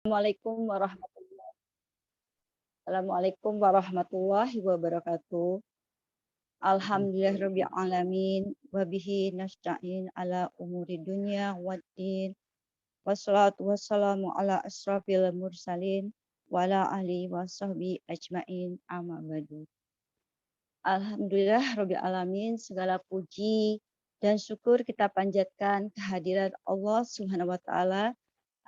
Assalamualaikum warahmatullahi wabarakatuh. Alhamdulillahirabbil alamin wa bihi nasta'in ala umuri dunya waddin. Wassalatu wassalamu ala asrafil mursalin wa ala alihi washabbihi ajmain amma ba'du. Alhamdulillahirabbil alamin, segala puji dan syukur kita panjatkan kehadirat Allah Subhanahu wa taala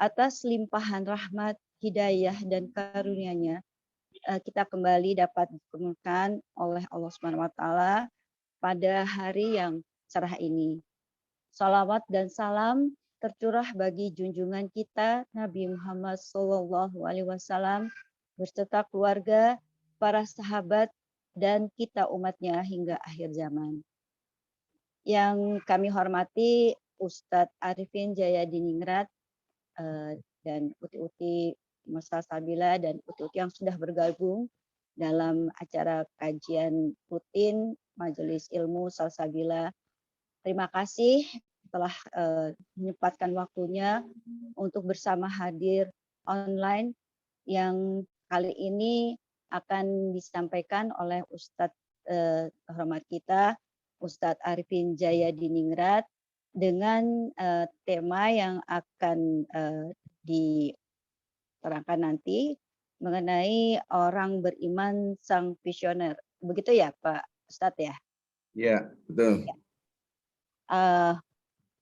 atas limpahan rahmat, hidayah dan karunia-Nya. Kita kembali dapat dipertemukan oleh Allah Subhanahu wa taala pada hari yang cerah ini. Salawat dan salam tercurah bagi junjungan kita Nabi Muhammad SAW beserta keluarga, para sahabat dan kita umatnya hingga akhir zaman. Yang kami hormati Ustadz Arifin Jayadiningrat dan uti-uti Mas Salsabila dan uti-uti yang sudah bergabung dalam acara kajian rutin Majelis Ilmu Salsabila. Terima kasih telah menyempatkan waktunya untuk bersama hadir online yang kali ini akan disampaikan oleh Ustadz terhormat kita, Ustadz Arifin Jayadiningrat, dengan tema yang akan diterangkan nanti mengenai orang beriman sang visioner. Begitu ya Pak Ustadz ya? Ya, betul. Ya.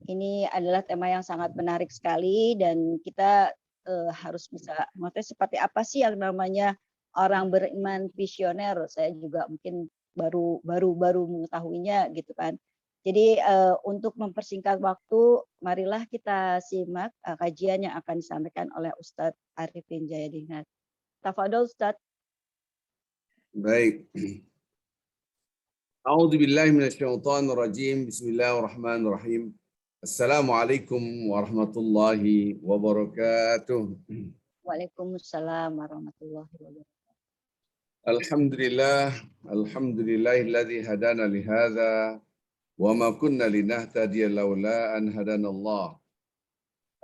Ini adalah tema yang sangat menarik sekali dan kita harus bisa mengerti seperti apa sih yang namanya orang beriman visioner. Saya juga mungkin baru mengetahuinya gitu kan. Jadi untuk mempersingkat waktu, marilah kita simak kajian yang akan disampaikan oleh Ustadz Arifin Jayadiningrat. Tafadhol Ustadz. Baik. A'udzubillahi minasyaitonirrajim. Bismillahirrahmanirrahim. Assalamualaikum warahmatullahi wabarakatuh. Waalaikumsalam warahmatullahi wabarakatuh. Alhamdulillahilladzi hadana li hadza wa ma kunna linahtadiya laula an hadanallah.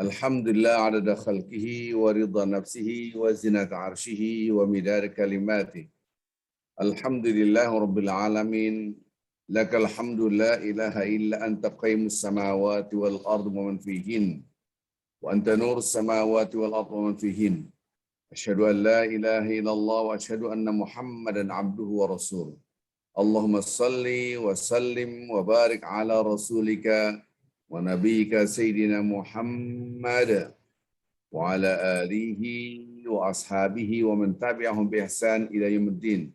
Alhamdulillah adada khalqihi wa ridha nafsihi wa zinata arshihi wa midad kalimatihi. Alhamdulillah rabbil alamin. Lakal hamdu la ilaha illa anta qayyimus samawati wal ardi wa man fihin. Wa anta nurus samawati wal ardi wa man fihin. Asyhadu an la ilaha illallah wa asyhadu anna Muhammadan abduhu wa rasuluh. Allahumma salli wa sallim wa barik ala rasulika wa nabiyyika sayyidina Muhammad wa ala alihi wa ashabihi wa man tabi'ahum bi ihsan ila yaumiddin.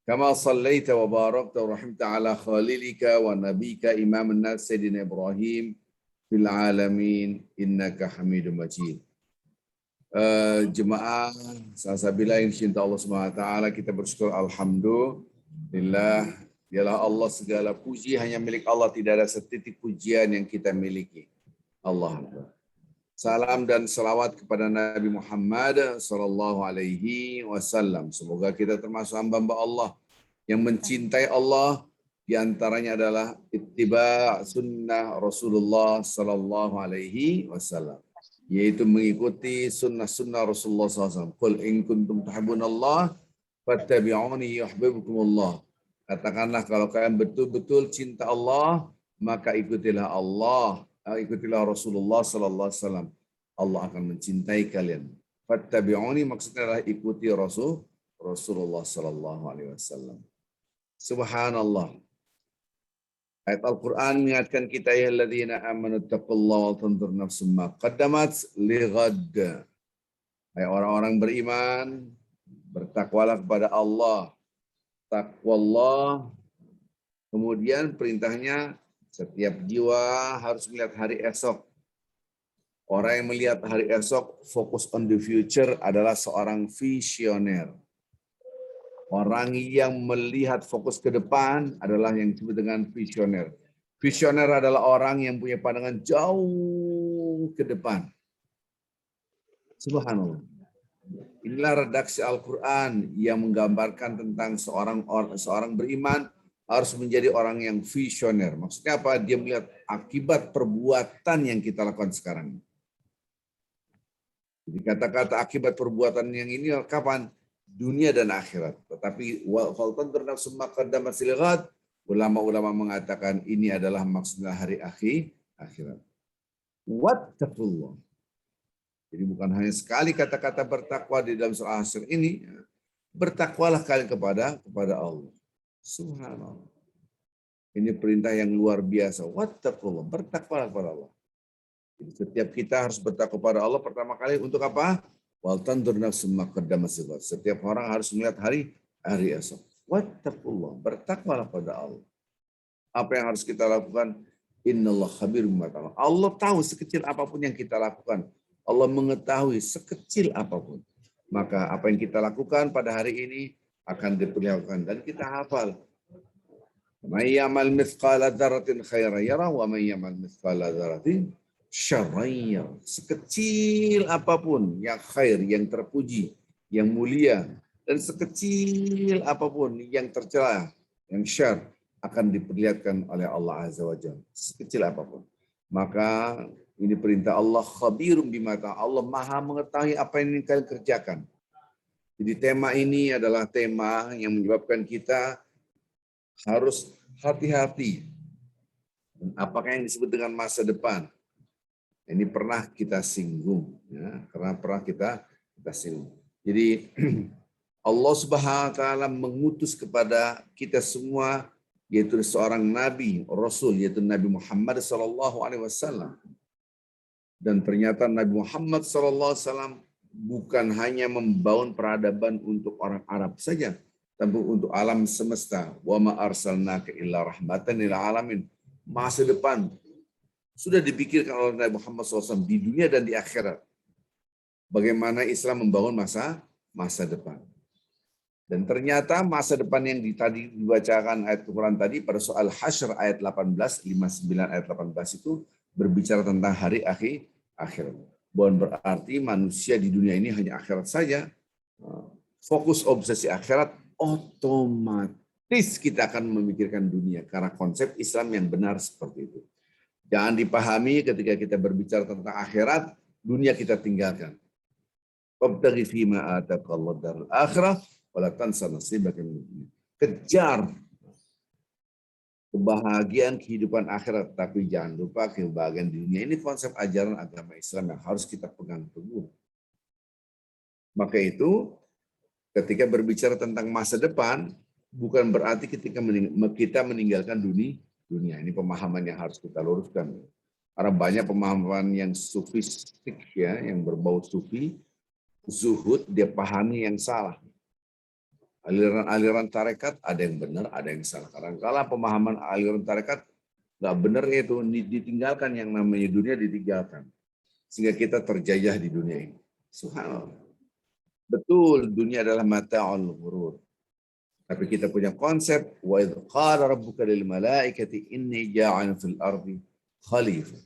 Kama sallaita wa barakta wa rahimta ala khalilika wa nabika imam an-nas Sayyidina Ibrahim fil alamin innaka Hamidum Majid. Jemaah Salsabila yang dicinta Allah Subhanahu wa taala, kita bersyukur alhamdulillah. Dialah Allah, segala puji hanya milik Allah, tidak ada setitik pujian yang kita miliki. Allah. Salam dan salawat kepada Nabi Muhammad sallallahu alaihi wasallam. Semoga kita termasuk hamba-hamba Allah yang mencintai Allah. Di antaranya adalah ittiba sunnah Rasulullah sallallahu alaihi wasallam, yaitu mengikuti sunnah-sunnah Rasulullah SAW. Qul in kuntum tuhibbunallah fattabi'uni yuhibbukumullah. Katakanlah kalau kalian betul-betul cinta Allah, maka ikutilah Allah. Ikutilah Rasulullah sallallahu alaihi wasallam. Allah akan mencintai kalian. Fattabi'uni maksudnya adalah ikuti Rasulullah sallallahu alaihi wasallam. Subhanallah. Ayat Al-Qur'an mengingatkan kita, ya alladzina amanu taqullaha wa tanzur nafsum ma qaddamat lighad. Hai orang-orang beriman, bertakwalah kepada Allah. Taqwallah. Kemudian perintahnya, setiap jiwa harus melihat hari esok. Orang yang melihat hari esok, fokus on the future, adalah seorang visioner. Orang yang melihat fokus ke depan adalah yang disebut dengan visioner. Visioner adalah orang yang punya pandangan jauh ke depan. Subhanallah. Inilah redaksi Al-Quran yang menggambarkan tentang seorang beriman harus menjadi orang yang visioner. Maksudnya apa? Dia melihat akibat perbuatan yang kita lakukan sekarang. Jadi kata-kata akibat perbuatan yang ini kapan? Dunia dan akhirat. Tetapi ulama-ulama mengatakan ini adalah maksudnya hari akhirat. Wattaqullah. Jadi bukan hanya sekali kata-kata bertakwa di dalam surah Asyr ini, bertakwalah kalian kepada Allah. Subhanallah. Ini perintah yang luar biasa. Wattaqullah, bertakwalah kepada Allah. Jadi setiap kita harus bertakwa kepada Allah pertama kali untuk apa? Wal tandur nafsum ma qaddamat lighat. Setiap orang harus melihat hari esok. Wattaqullah, bertakwalah kepada Allah. Apa yang harus kita lakukan? Innallah khabirum bima ta'malun. Allah tahu sekecil apapun yang kita lakukan. Allah mengetahui sekecil apapun. Maka apa yang kita lakukan pada hari ini akan diperlihatkan dan kita hafal. May ya'mal mithqala dzarratin khairan yarah wa may ya'mal mithqala dzarratin syarran yarah. Sekecil apapun yang khair, yang terpuji, yang mulia, dan sekecil apapun yang tercela, yang syar, akan diperlihatkan oleh Allah Azza wa Jalla. Sekecil apapun. Maka ini perintah Allah, khabirum bima ta'malun. Allah maha mengetahui apa yang kalian kerjakan. Jadi tema ini adalah tema yang menyebabkan kita harus hati-hati. Apakah yang disebut dengan masa depan? Ini pernah kita singgung, ya, karena pernah kita singgung. Jadi Allah Subhanahu wa taala mengutus kepada kita semua, yaitu seorang nabi, rasul, yaitu Nabi Muhammad SAW. Dan ternyata Nabi Muhammad SAW bukan hanya membangun peradaban untuk orang Arab saja, tapi untuk alam semesta. Wa ma arsalnaka illa rahmatan lil alamin. Masa depan sudah dipikirkan oleh Nabi Muhammad SAW di dunia dan di akhirat. Bagaimana Islam membangun masa depan. Dan ternyata masa depan yang tadi dibacakan ayat Quran tadi pada soal Hasyr ayat 18, 59 ayat 18 itu berbicara tentang hari akhirat. Bukan berarti manusia di dunia ini hanya akhirat saja. Fokus obsesi akhirat, otomatis kita akan memikirkan dunia. Karena konsep Islam yang benar seperti itu. Jangan dipahami ketika kita berbicara tentang akhirat, dunia kita tinggalkan. Wabtaghi fima ataqallahu darul akhirah wala tansa nasibaka minad dunya. Kejar kebahagiaan kehidupan akhirat, tapi jangan lupa kebahagiaan di dunia. Ini konsep ajaran agama Islam yang harus kita pegang teguh. Maka itu ketika berbicara tentang masa depan, bukan berarti ketika kita meninggalkan dunia. Ini pemahaman yang harus kita luruskan. Karena banyak pemahaman yang sufistik, ya, yang berbau sufi, zuhud, dia pahami yang salah. Aliran-aliran tarekat ada yang benar, ada yang salah. Kadang-kala pemahaman aliran tarekat nggak benar, itu ditinggalkan, yang namanya dunia ditinggalkan. Sehingga kita terjajah di dunia ini. Subhanallah. Betul, dunia adalah mata'ul ghurur. Tapi kita punya konsep, wa idh qala rabbuka lil malaikati inni ja'alun fil ardi khalifah.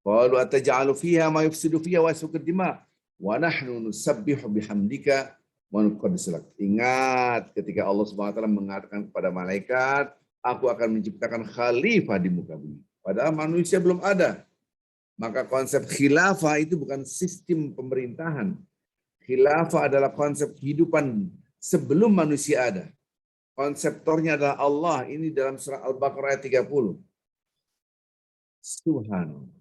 Qalu ataj'alu fiha ma yufsidu fiha wa yasfiku ad-dima' wa nahnu nusabbihu bihamdika wa nuqaddisu lak. Ingat ketika Allah Subhanahu wa taala mengatakan kepada malaikat, aku akan menciptakan khalifah di muka bumi. Padahal manusia belum ada. Maka konsep khilafah itu bukan sistem pemerintahan. Khilafah adalah konsep kehidupan sebelum manusia ada. Konseptornya adalah Allah. Ini dalam surah Al-Baqarah ayat 30. Subhanallah.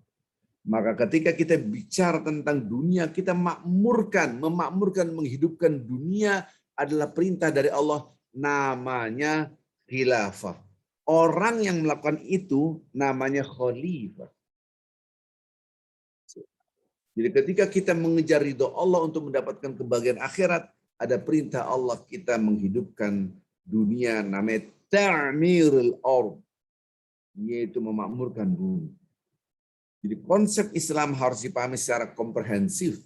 Maka ketika kita bicara tentang dunia, kita memakmurkan, menghidupkan dunia adalah perintah dari Allah. Namanya khilafah. Orang yang melakukan itu namanya khalifah. Jadi ketika kita mengejar ridho Allah untuk mendapatkan kebahagiaan akhirat, ada perintah Allah kita menghidupkan dunia, namanya ta'mirul ardh, yaitu memakmurkan bumi. Jadi konsep Islam harus dipahami secara komprehensif.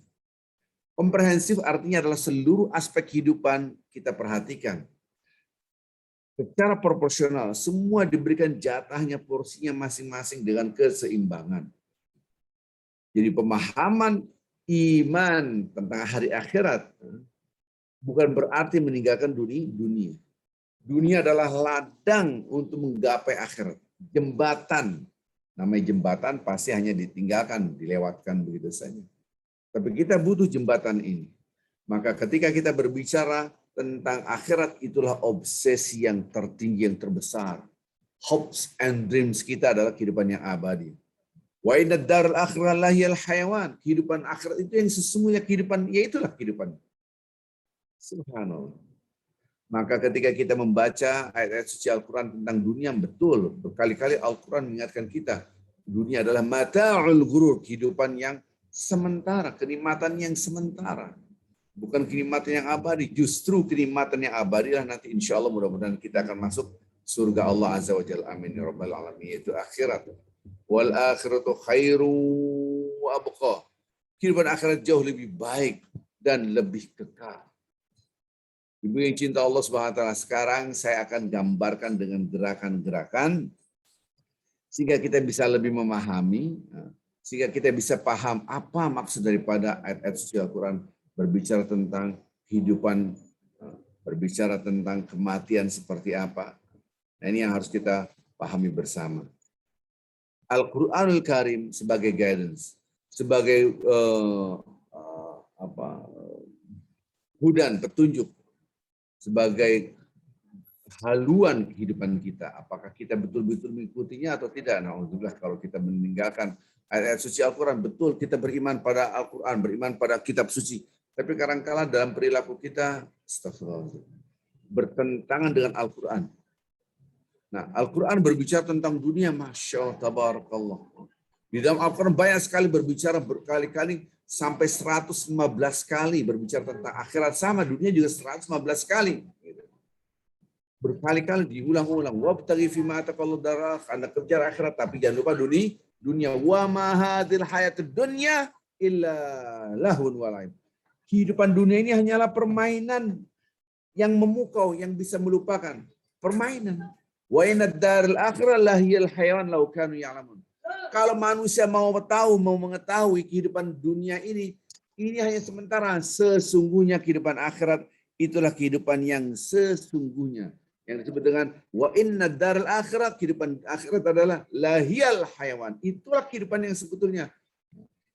Komprehensif artinya adalah seluruh aspek kehidupan kita perhatikan. Secara proporsional, semua diberikan jatahnya, porsinya masing-masing dengan keseimbangan. Jadi pemahaman iman tentang hari akhirat bukan berarti meninggalkan dunia. Dunia adalah ladang untuk menggapai akhirat. Jembatan. Namanya jembatan pasti hanya ditinggalkan, dilewatkan begitu saja. Tapi kita butuh jembatan ini. Maka ketika kita berbicara tentang akhirat, itulah obsesi yang tertinggi, yang terbesar. Hopes and dreams kita adalah kehidupan yang abadi. Wa inna daral akhirah lahiyal hayawan. Kehidupan akhirat itu yang sesungguhnya kehidupan, ya itulah kehidupan. Subhanallah. Maka ketika kita membaca ayat-ayat suci Al-Quran tentang dunia, betul. Berkali-kali Al-Quran mengingatkan kita. Dunia adalah mata'ul ghurur. Kehidupan yang sementara. Kenikmatan yang sementara. Bukan kenikmatan yang abadi. Justru kenikmatan yang abadi lah nanti insya Allah mudah-mudahan kita akan masuk surga Allah Azza wa Jalla. Amin ya Rabbal Alamin. Yaitu akhirat. Wal akhiratu khairu wa abqa. Kehidupan akhirat jauh lebih baik dan lebih kekal. Ibu yang cinta Allah Subhanahu wa taala, sekarang saya akan gambarkan dengan gerakan-gerakan sehingga kita bisa lebih memahami, sehingga kita bisa paham apa maksud daripada ayat-ayat suci Al-Quran berbicara tentang kehidupan, berbicara tentang kematian seperti apa. Nah, ini yang harus kita pahami bersama. Al-Quranul Karim sebagai guidance, sebagai hudan, petunjuk, sebagai haluan kehidupan kita. Apakah kita betul-betul mengikutinya atau tidak? Alhamdulillah kalau kita meninggalkan ayat-ayat suci Al-Quran, betul kita beriman pada Al-Quran, beriman pada kitab suci. Tapi kadang-kala dalam perilaku kita, astagfirullah, bertentangan dengan Al-Quran. Nah, Al-Quran berbicara tentang dunia, Masya Allah, tabarakallah. Di dalam Al-Quran banyak sekali berbicara berkali-kali, sampai 115 kali berbicara tentang akhirat. Sama, dunia juga 115 kali. Berkali-kali diulang-ulang. Wabtaghi fima ataqallahu darak. Anda kejar akhirat, tapi jangan lupa dunia. Wa ma hadhil hayatud dunya illa lahun wa laib. Kehidupan dunia ini hanyalah permainan yang memukau, yang bisa melupakan. Permainan. Wa inna daril akhirah lahiyal hayawan law kanu ya'lamun. Kalau manusia mau mengetahui kehidupan dunia ini hanya sementara. Sesungguhnya kehidupan akhirat itulah kehidupan yang sesungguhnya. Yang disebut dengan wa inna daril akhirat, kehidupan akhirat adalah lahiyal hayawan. Itulah kehidupan yang sebetulnya.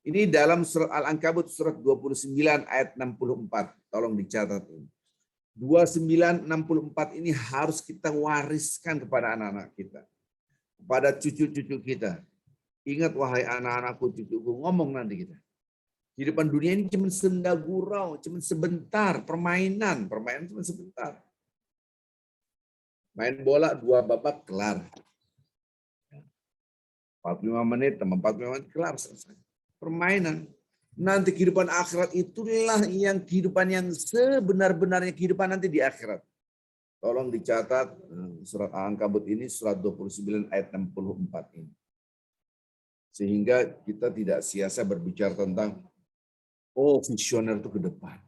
Ini dalam surat Al-Ankabut surat 29 ayat 64. Tolong dicatat ini. 2964 ini harus kita wariskan kepada anak-anak kita. Kepada cucu-cucu kita. Ingat wahai anak-anakku, cucuku, ngomong nanti kita. Kehidupan dunia ini cuma senda gurau, cuma sebentar, permainan cuma sebentar. Main bola 2 babak kelar. 45 menit, 45 menit kelar selesai. Permainan. Nanti kehidupan akhirat itulah yang kehidupan yang sebenar-benarnya kehidupan nanti di akhirat. Tolong dicatat surat Al-Ankabut ini, surat 29 ayat 64 ini. Sehingga kita tidak sia-sia berbicara tentang visioner itu ke depan.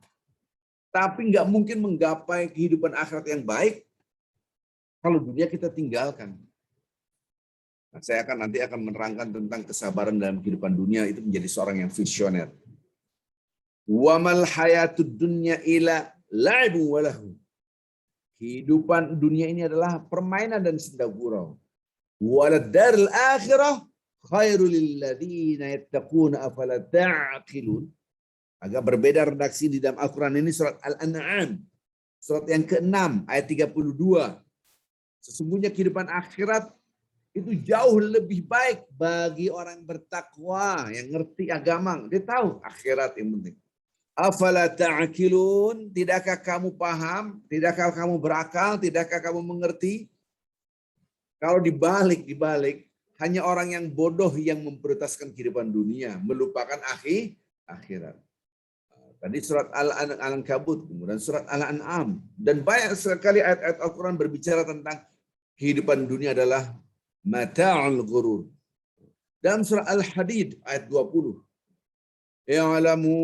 Tapi nggak mungkin menggapai kehidupan akhirat yang baik kalau dunia kita tinggalkan. Nah, saya nanti akan menerangkan tentang kesabaran dalam kehidupan dunia itu menjadi seorang yang visioner. Wa mal hayatud dunya ila la'ibun wa lahu. Kehidupan dunia ini adalah permainan dan senda gurau. Walad daril akhirah khairul lil ladzina yattaquna afala ta'qilun. Agak berbeda redaksi di dalam Al-Quran ini surat Al-An'am. Surat yang ke-6 ayat 32. Sesungguhnya kehidupan akhirat itu jauh lebih baik bagi orang bertakwa yang ngerti agama. Dia tahu akhirat yang penting. Afala ta'qilun, tidakkah kamu paham? Tidakkah kamu berakal? Tidakkah kamu mengerti? Kalau dibalik hanya orang yang bodoh yang memprioritaskan kehidupan dunia, melupakan akhirat. Tadi surat Al-Ankabut, kemudian surat Al-An'am. Dan banyak sekali ayat-ayat Al-Quran berbicara tentang kehidupan dunia adalah mata'ul ghurur. Dalam surat Al-Hadid ayat 20. Ya'lamu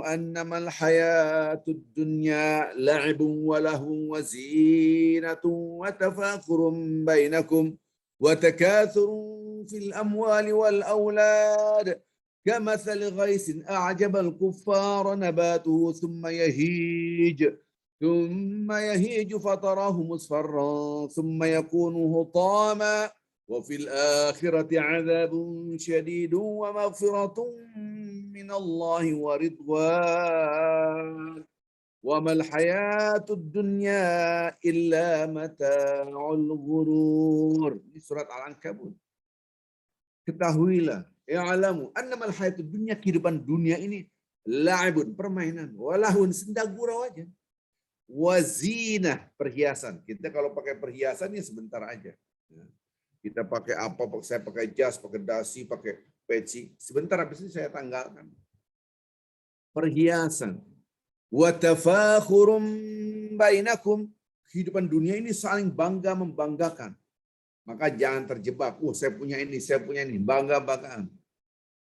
annamal hayatud dunya la'ibun wa lahun wa zinatun wa tafakurun bainakum wa takathurun fil amwali wal awlad kamathali ghaisin a'jabal kuffara nabatuhu thumma yahij fatarahu musfarran thumma yakunu hutama Wa fil akhirati 'adzabun syadidun wa maghfiratun minallahi wa ridwan. Wa mal hayatud dunya illa mata'ul ghurur. Ini surat Al-Ankabut. Ketahuilah, ya'lamu annamal hayatud dunya, kehidupan dunia ini la'ibun, permainan, walahun, senda gurau aja. Wazinah, perhiasan. Kita kalau pakai perhiasan ya sebentar aja. Kita pakai apa, saya pakai jas, pakai dasi, pakai peci. Sebentar habis itu saya tanggalkan. Perhiasan. Wa tafakhurum bainakum. Kehidupan dunia ini saling bangga membanggakan. Maka jangan terjebak. Saya punya ini, bangga-banggaan.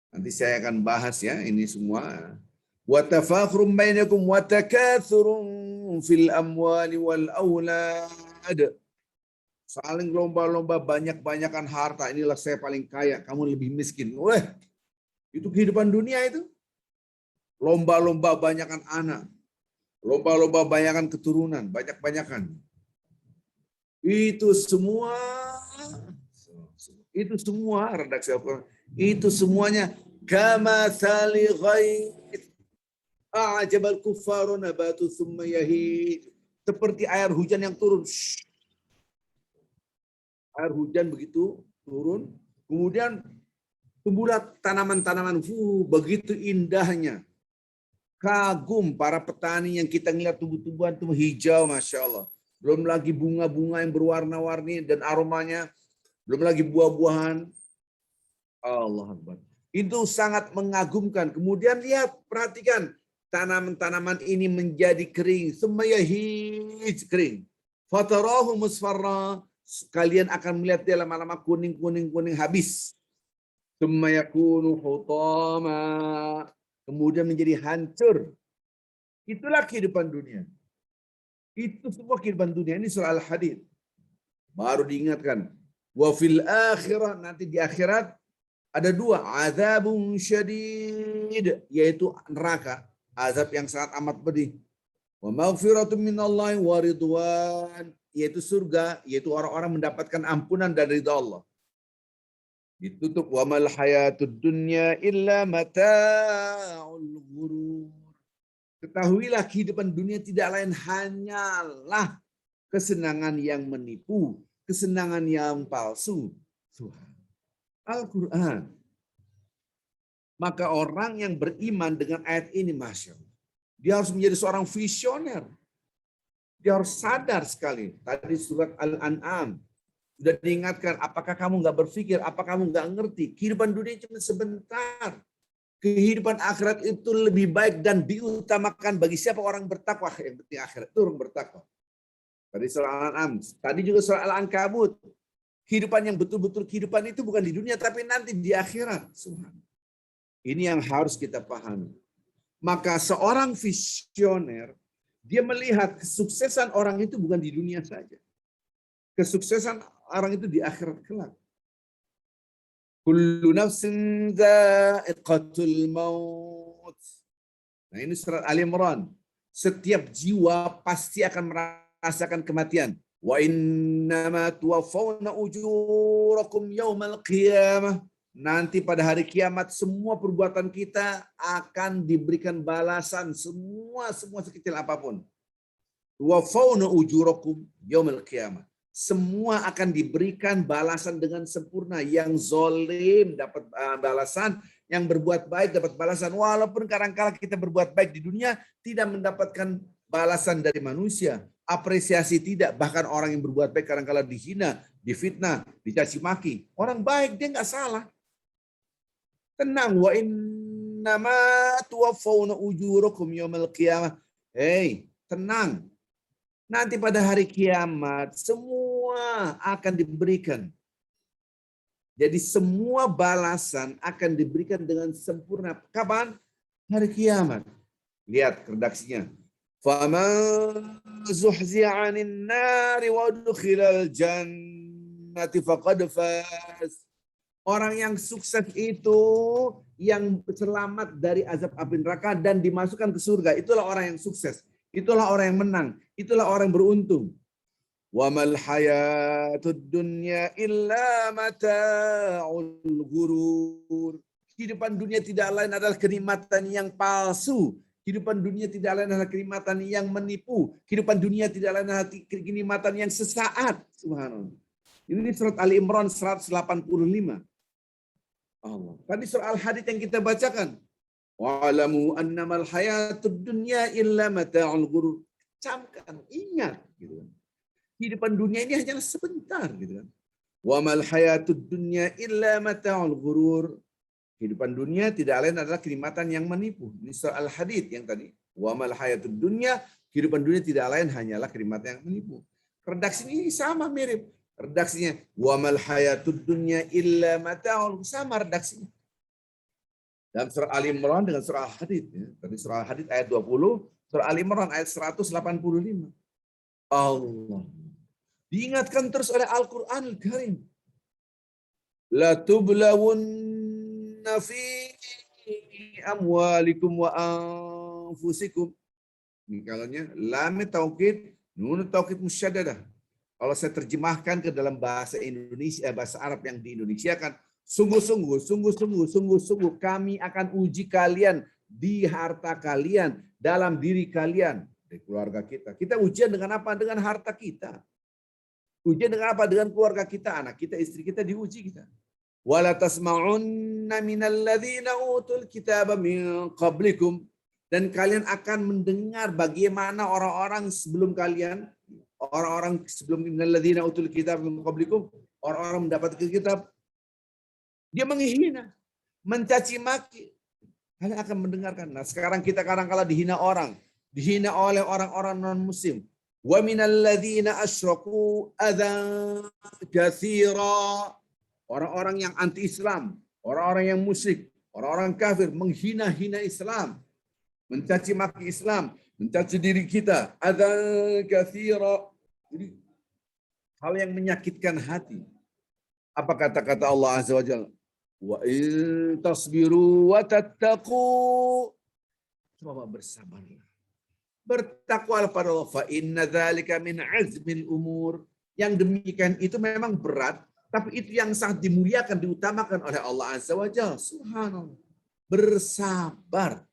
Nanti saya akan bahas ya ini semua. Wa tafakhurum bainakum wa takatsurum fil amwali wal aulad. Saling lomba-lomba banyak-banyakan harta. Inilah saya paling kaya, kamu lebih miskin. Itu kehidupan dunia itu. Lomba-lomba banyakan anak. Lomba-lomba banyakan keturunan, banyak-banyakan. Itu semua redaksi Al-Quran. Itu semuanya kama sali ghaith a'jabal kuffaru nabatu thumma yahid. Seperti air hujan yang turun. Air hujan begitu turun, kemudian tumbuhlah tanaman-tanaman, begitu indahnya. Kagum para petani yang kita ngeliat tumbuh-tumbuhan tumbuh hijau, Masya Allah. Belum lagi bunga-bunga yang berwarna-warni dan aromanya, belum lagi buah-buahan. Allah Akbar. Itu sangat mengagumkan. Kemudian lihat, perhatikan, tanaman-tanaman ini menjadi kering, semayahij kering. Fatarahu musfarra. Kalian akan melihat dia lama-lama kuning habis. Tsumma yakunu hutama. Kemudian menjadi hancur. Itulah kehidupan dunia. Itu semua kehidupan dunia. Ini surah Al-Hadid. Baru diingatkan. Wa fil akhirah, nanti di akhirat ada dua, azabun syadid, yaitu neraka, azab yang sangat amat pedih. Wa maghfiratun minallahi wa ridwan, yaitu surga, yaitu orang-orang mendapatkan ampunan dari ridha Allah. Ditutup wa mal hayatud dunya illa mata'ul ghurur. Ketahuilah kehidupan dunia tidak lain hanyalah kesenangan yang menipu, kesenangan yang palsu. Al-Quran. Maka orang yang beriman dengan ayat ini, Masya Allah, dia harus menjadi seorang visioner. Dia harus sadar sekali. Tadi surat Al-An'am sudah diingatkan, apakah kamu nggak berpikir, apakah kamu nggak ngerti, kehidupan dunia cuma sebentar. Kehidupan akhirat itu lebih baik dan diutamakan bagi siapa orang bertakwa. Yang penting akhirat itu orang bertakwa. Tadi surah Al-An'am, tadi juga surah Al-Ankabut. Kehidupan yang betul-betul kehidupan itu bukan di dunia, tapi nanti di akhirat. Ini yang harus kita pahami. Maka seorang visioner, dia melihat kesuksesan orang itu bukan di dunia saja. Kesuksesan orang itu di akhirat kelak. Kullu nafsin dha'iqatul maut. Nah ini surat Ali Imran. Setiap jiwa pasti akan merasakan kematian. Wa innama tuwaffawna ujurakum yaumal qiyamah. Nanti pada hari kiamat semua perbuatan kita akan diberikan balasan, semua sekecil apapun. Tuwaffawna ujurakum yaumal qiyamah. Semua akan diberikan balasan dengan sempurna. Yang zolim dapat balasan, yang berbuat baik dapat balasan. Walaupun kadang-kala kita berbuat baik di dunia tidak mendapatkan balasan dari manusia, apresiasi tidak. Bahkan orang yang berbuat baik kadang-kala dihina, difitnah, dicaci maki. Orang baik dia nggak salah. Tenang, wa innama tuwaffawna ujurakum yaumal qiyamah. Hei, tenang. Nanti pada hari kiamat semua akan diberikan. Jadi semua balasan akan diberikan dengan sempurna. Kapan? Hari kiamat. Lihat redaksinya. Faman zuhzi'a 'anil nari wa udkhilal jannati faqad faz. Orang yang sukses itu yang selamat dari azab api neraka dan dimasukkan ke surga. Itulah orang yang sukses. Itulah orang yang menang. Itulah orang yang beruntung. Wa mal hayatud dunya illa mata'ul ghurur. Kehidupan dunia tidak lain adalah kenikmatan yang palsu. Kehidupan dunia tidak lain adalah kenikmatan yang menipu. Kehidupan dunia tidak lain adalah kenikmatan yang sesaat. Subhanallah. Ini surat Ali Imran 185. Allah. Tadi surah Al-Hadid yang kita bacakan. Wa'alamu annamal hayatud dunya illa mata'ul ghurur. Camkan, ingat gitu kan. Kehidupan dunia ini hanya sebentar gitu kan. Wa mal hayatud dunya illa mata'ul ghurur. Kehidupan dunia tidak lain adalah kenikmatan yang menipu. Ini surah Al-Hadid yang tadi. Wa mal hayatud dunya, kehidupan dunia tidak lain hanyalah kenikmatan yang menipu. Redaksi ini sama mirip. Redaksinya wa mal hayatud dunya illa mata'ul, sama redaksinya. Dalam surah Ali Imran dengan surah Al-Hadid ya. Tadi surah Al-Hadid ayat 20, surah Ali Imran ayat 185. Allah. Diingatkan terus oleh Al-Qur'anul Karim. La tublawunna fi amwalikum wa anfusikum. Ini kalanya lam taukid, nun taukid musyaddadah. Kalau saya terjemahkan ke dalam bahasa Indonesia, bahasa Arab yang diindonesiakan, sungguh-sungguh kami akan uji kalian di harta kalian, dalam diri kalian, di keluarga kita. Kita ujian dengan apa? Dengan harta kita. Ujian dengan apa? Dengan keluarga kita, anak kita, istri kita diuji kita. Wala tasma'unna minal ladzina utul kitaba min qablikum, dan kalian akan mendengar bagaimana orang-orang sebelum kalian, orang-orang sebelum minalladzina utul kitab min qablikum, orang-orang mendapat kitab, dia menghina, mencaci maki. Kalian akan mendengarkan. Nah, sekarang kita kadang-kala dihina orang, dihina oleh orang-orang non-muslim. Wa minalladzina asyraku adzan katsira. Orang-orang yang anti-Islam, orang-orang yang musyrik, orang-orang kafir menghina-hina Islam, mencaci maki Islam, mencaci diri kita. Adzan katsira. Jadi hal yang menyakitkan hati. Apa kata-kata Allah Azza wa Jalla? Wa in tasbiru wa tattaqu. Coba bersabarlah. Bertakwalah pada Allah. Fa inna dzalika min azmil umur. Yang demikian itu memang berat, tapi itu yang sangat dimuliakan, diutamakan oleh Allah Azza wa Jalla. Subhanallah. Bersabar.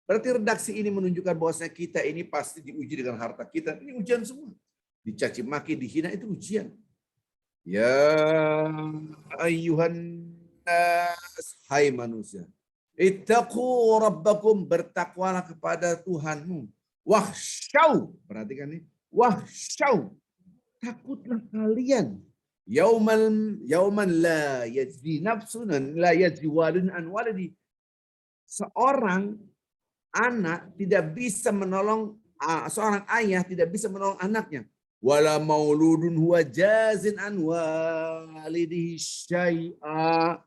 Berarti redaksi ini menunjukkan bahwasanya kita ini pasti diuji dengan harta kita. Ini ujian semua. Dicaci maki, dihina, itu ujian. Ya ayyuhan nas, hai manusia. Ittaqu rabbakum, bertakwalah kepada Tuhanmu. Wahsyau, perhatikan nih. Wahsyau, takutlah kalian. Yauman la yajzi nafsun la yajzi walidun an walidi. Seorang anak tidak bisa menolong, seorang ayah tidak bisa menolong anaknya. Wala mauludun huwa jazin an walidihi syai'a.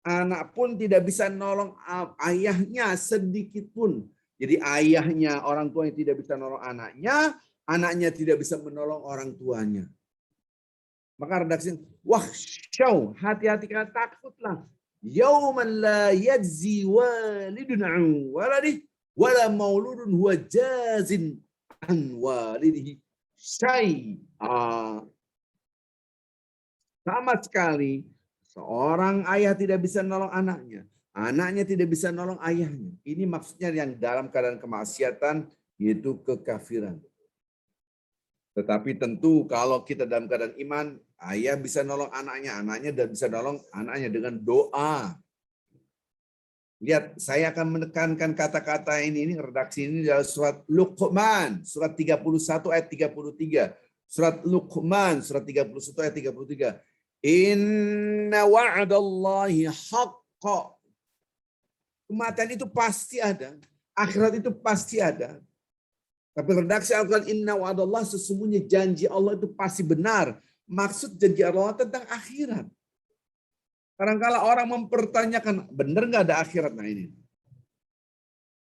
Anak pun tidak bisa menolong ayahnya sedikit pun. Jadi ayahnya, orang tuanya tidak bisa menolong anaknya, anaknya tidak bisa menolong orang tuanya. Maka redaksi, wahsyau, hati-hati, kalian takutlah. Yauman la yajzi walidun an waladihi wala mauludun huwa jazin an walidihi syai'a. Sama sekali seorang ayah tidak bisa menolong anaknya, anaknya tidak bisa menolong ayahnya. Ini maksudnya yang dalam keadaan kemaksiatan, yaitu kekafiran. Tetapi tentu kalau kita dalam keadaan iman, ayah bisa nolong anaknya, anaknya dan bisa nolong anaknya dengan doa. Lihat, saya akan menekankan kata-kata ini redaksi ini dalam surat Luqman, surat 31 ayat 33. Surat Luqman, surat 31 ayat 33. Inna wa'adallahi haqqa. Kematian itu pasti ada, akhirat itu pasti ada. Tapi redaksi Al-Quran, inna wa'adallah, sesungguhnya janji Allah itu pasti benar. Maksud janji Allah tentang akhirat. Kadang-kala orang mempertanyakan, benar nggak ada akhirat? Nah ini.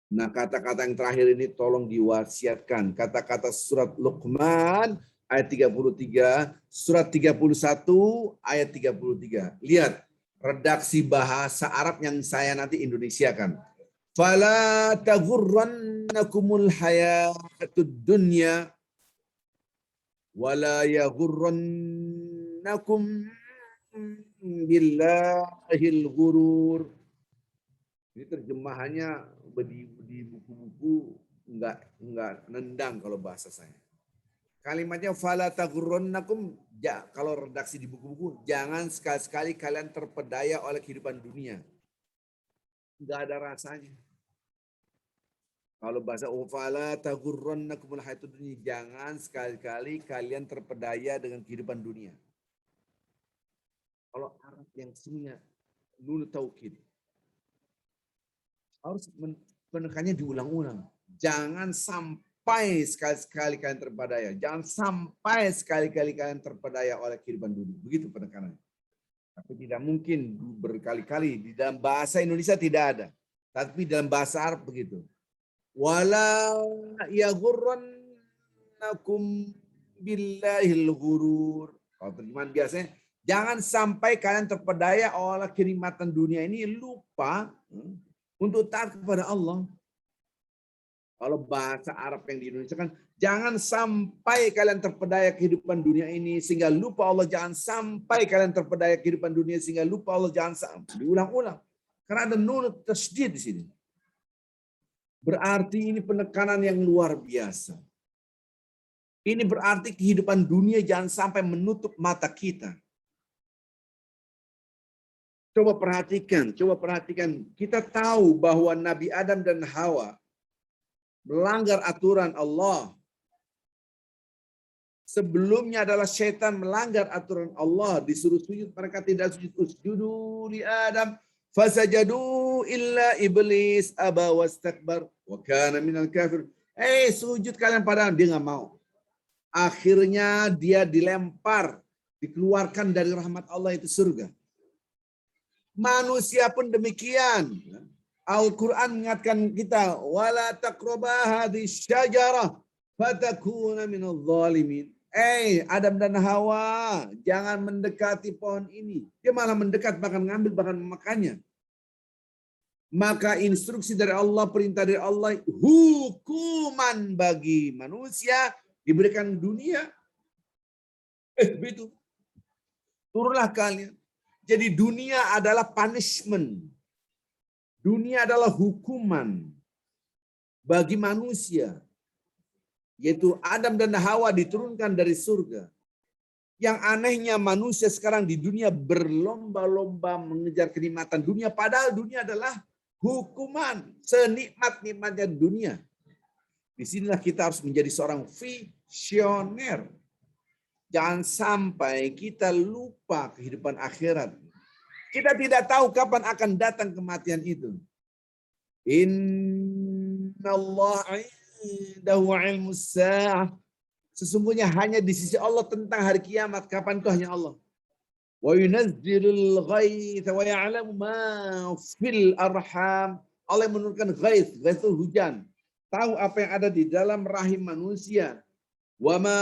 Nah kata-kata yang terakhir ini tolong diwasiatkan. Kata-kata surat Luqman ayat 33, surat 31 ayat 33. Lihat redaksi bahasa Arab yang saya nanti Indonesiakan. Fala taghurrannakumul hayatud dunya. Wala yaghurrannakum billahil ghurur. Ini terjemahannya di buku-buku enggak nendang kalau bahasa saya. Kalimatnya fala taghurrannakum, kalau redaksi di buku-buku, jangan sekali-sekali kalian terpedaya oleh kehidupan dunia. Enggak ada rasanya. Kalau bahasa fala taghurrannakumul hayatud dunya, jangan sekali-kali kalian terpedaya dengan kehidupan dunia. Kalau Arab yang semuanya nun taukid, harus penekannya diulang-ulang. Jangan sampai sekali-sekali kalian terpedaya. Jangan sampai sekali-kali kalian terpedaya oleh kehidupan dunia. Begitu penekanannya. Tapi tidak mungkin berkali-kali. Di dalam bahasa Indonesia tidak ada. Tapi dalam bahasa Arab begitu. Wala yaghurrannakum billahil ghurur. Kalau terjemahan biasanya, jangan sampai kalian terpedaya oleh kenikmatan dunia ini, lupa untuk taat kepada Allah. Kalau bahasa Arab yang di Indonesia kan, jangan sampai kalian terpedaya kehidupan dunia ini sehingga lupa Allah. Jangan sampai kalian terpedaya kehidupan dunia sehingga lupa Allah. Jangan sampai. Diulang-ulang. Karena ada nun tasydid di sini. Berarti ini penekanan yang luar biasa. Ini berarti kehidupan dunia jangan sampai menutup mata kita. Coba perhatikan. Kita tahu bahwa Nabi Adam dan Hawa melanggar aturan Allah. Sebelumnya adalah syaitan melanggar aturan Allah. Disuruh sujud, mereka tidak sujud. Usjudu li Adam fasajadu illa iblis aba wastakbar wa kana minal kafir. Sujud kalian pada Adam. Dia nggak mau. Akhirnya dia dilempar, dikeluarkan dari rahmat Allah, itu surga. Manusia pun demikian. Al-Quran mengingatkan kita, wala taqrabah hadhihi syajarah fatakuna minadh dhalimin. Adam dan Hawa, jangan mendekati pohon ini. Dia malah mendekat, bahkan ngambil, bahkan memakannya. Maka instruksi dari Allah, perintah dari Allah, hukuman bagi manusia diberikan dunia. Begitu. Turunlah kalian. Jadi dunia adalah punishment. Dunia adalah hukuman bagi manusia. Yaitu Adam dan Hawa diturunkan dari surga. Yang anehnya manusia sekarang di dunia berlomba-lomba mengejar kenikmatan dunia. Padahal dunia adalah hukuman. Senikmat-nikmatnya dunia. Disinilah kita harus menjadi seorang visioner. Jangan sampai kita lupa kehidupan akhirat. Kita tidak tahu kapan akan datang kematian itu. Innallaha indahu ilmus sa'ah. Sesungguhnya hanya di sisi Allah tentang hari kiamat. Kapan itu hanya Allah. Wa yunazzilul ghaith wa ya'lamu ma fil arham. Allah menurunkan ghaith. Ghaith itu hujan. Tahu apa yang ada di dalam rahim manusia. Wa ma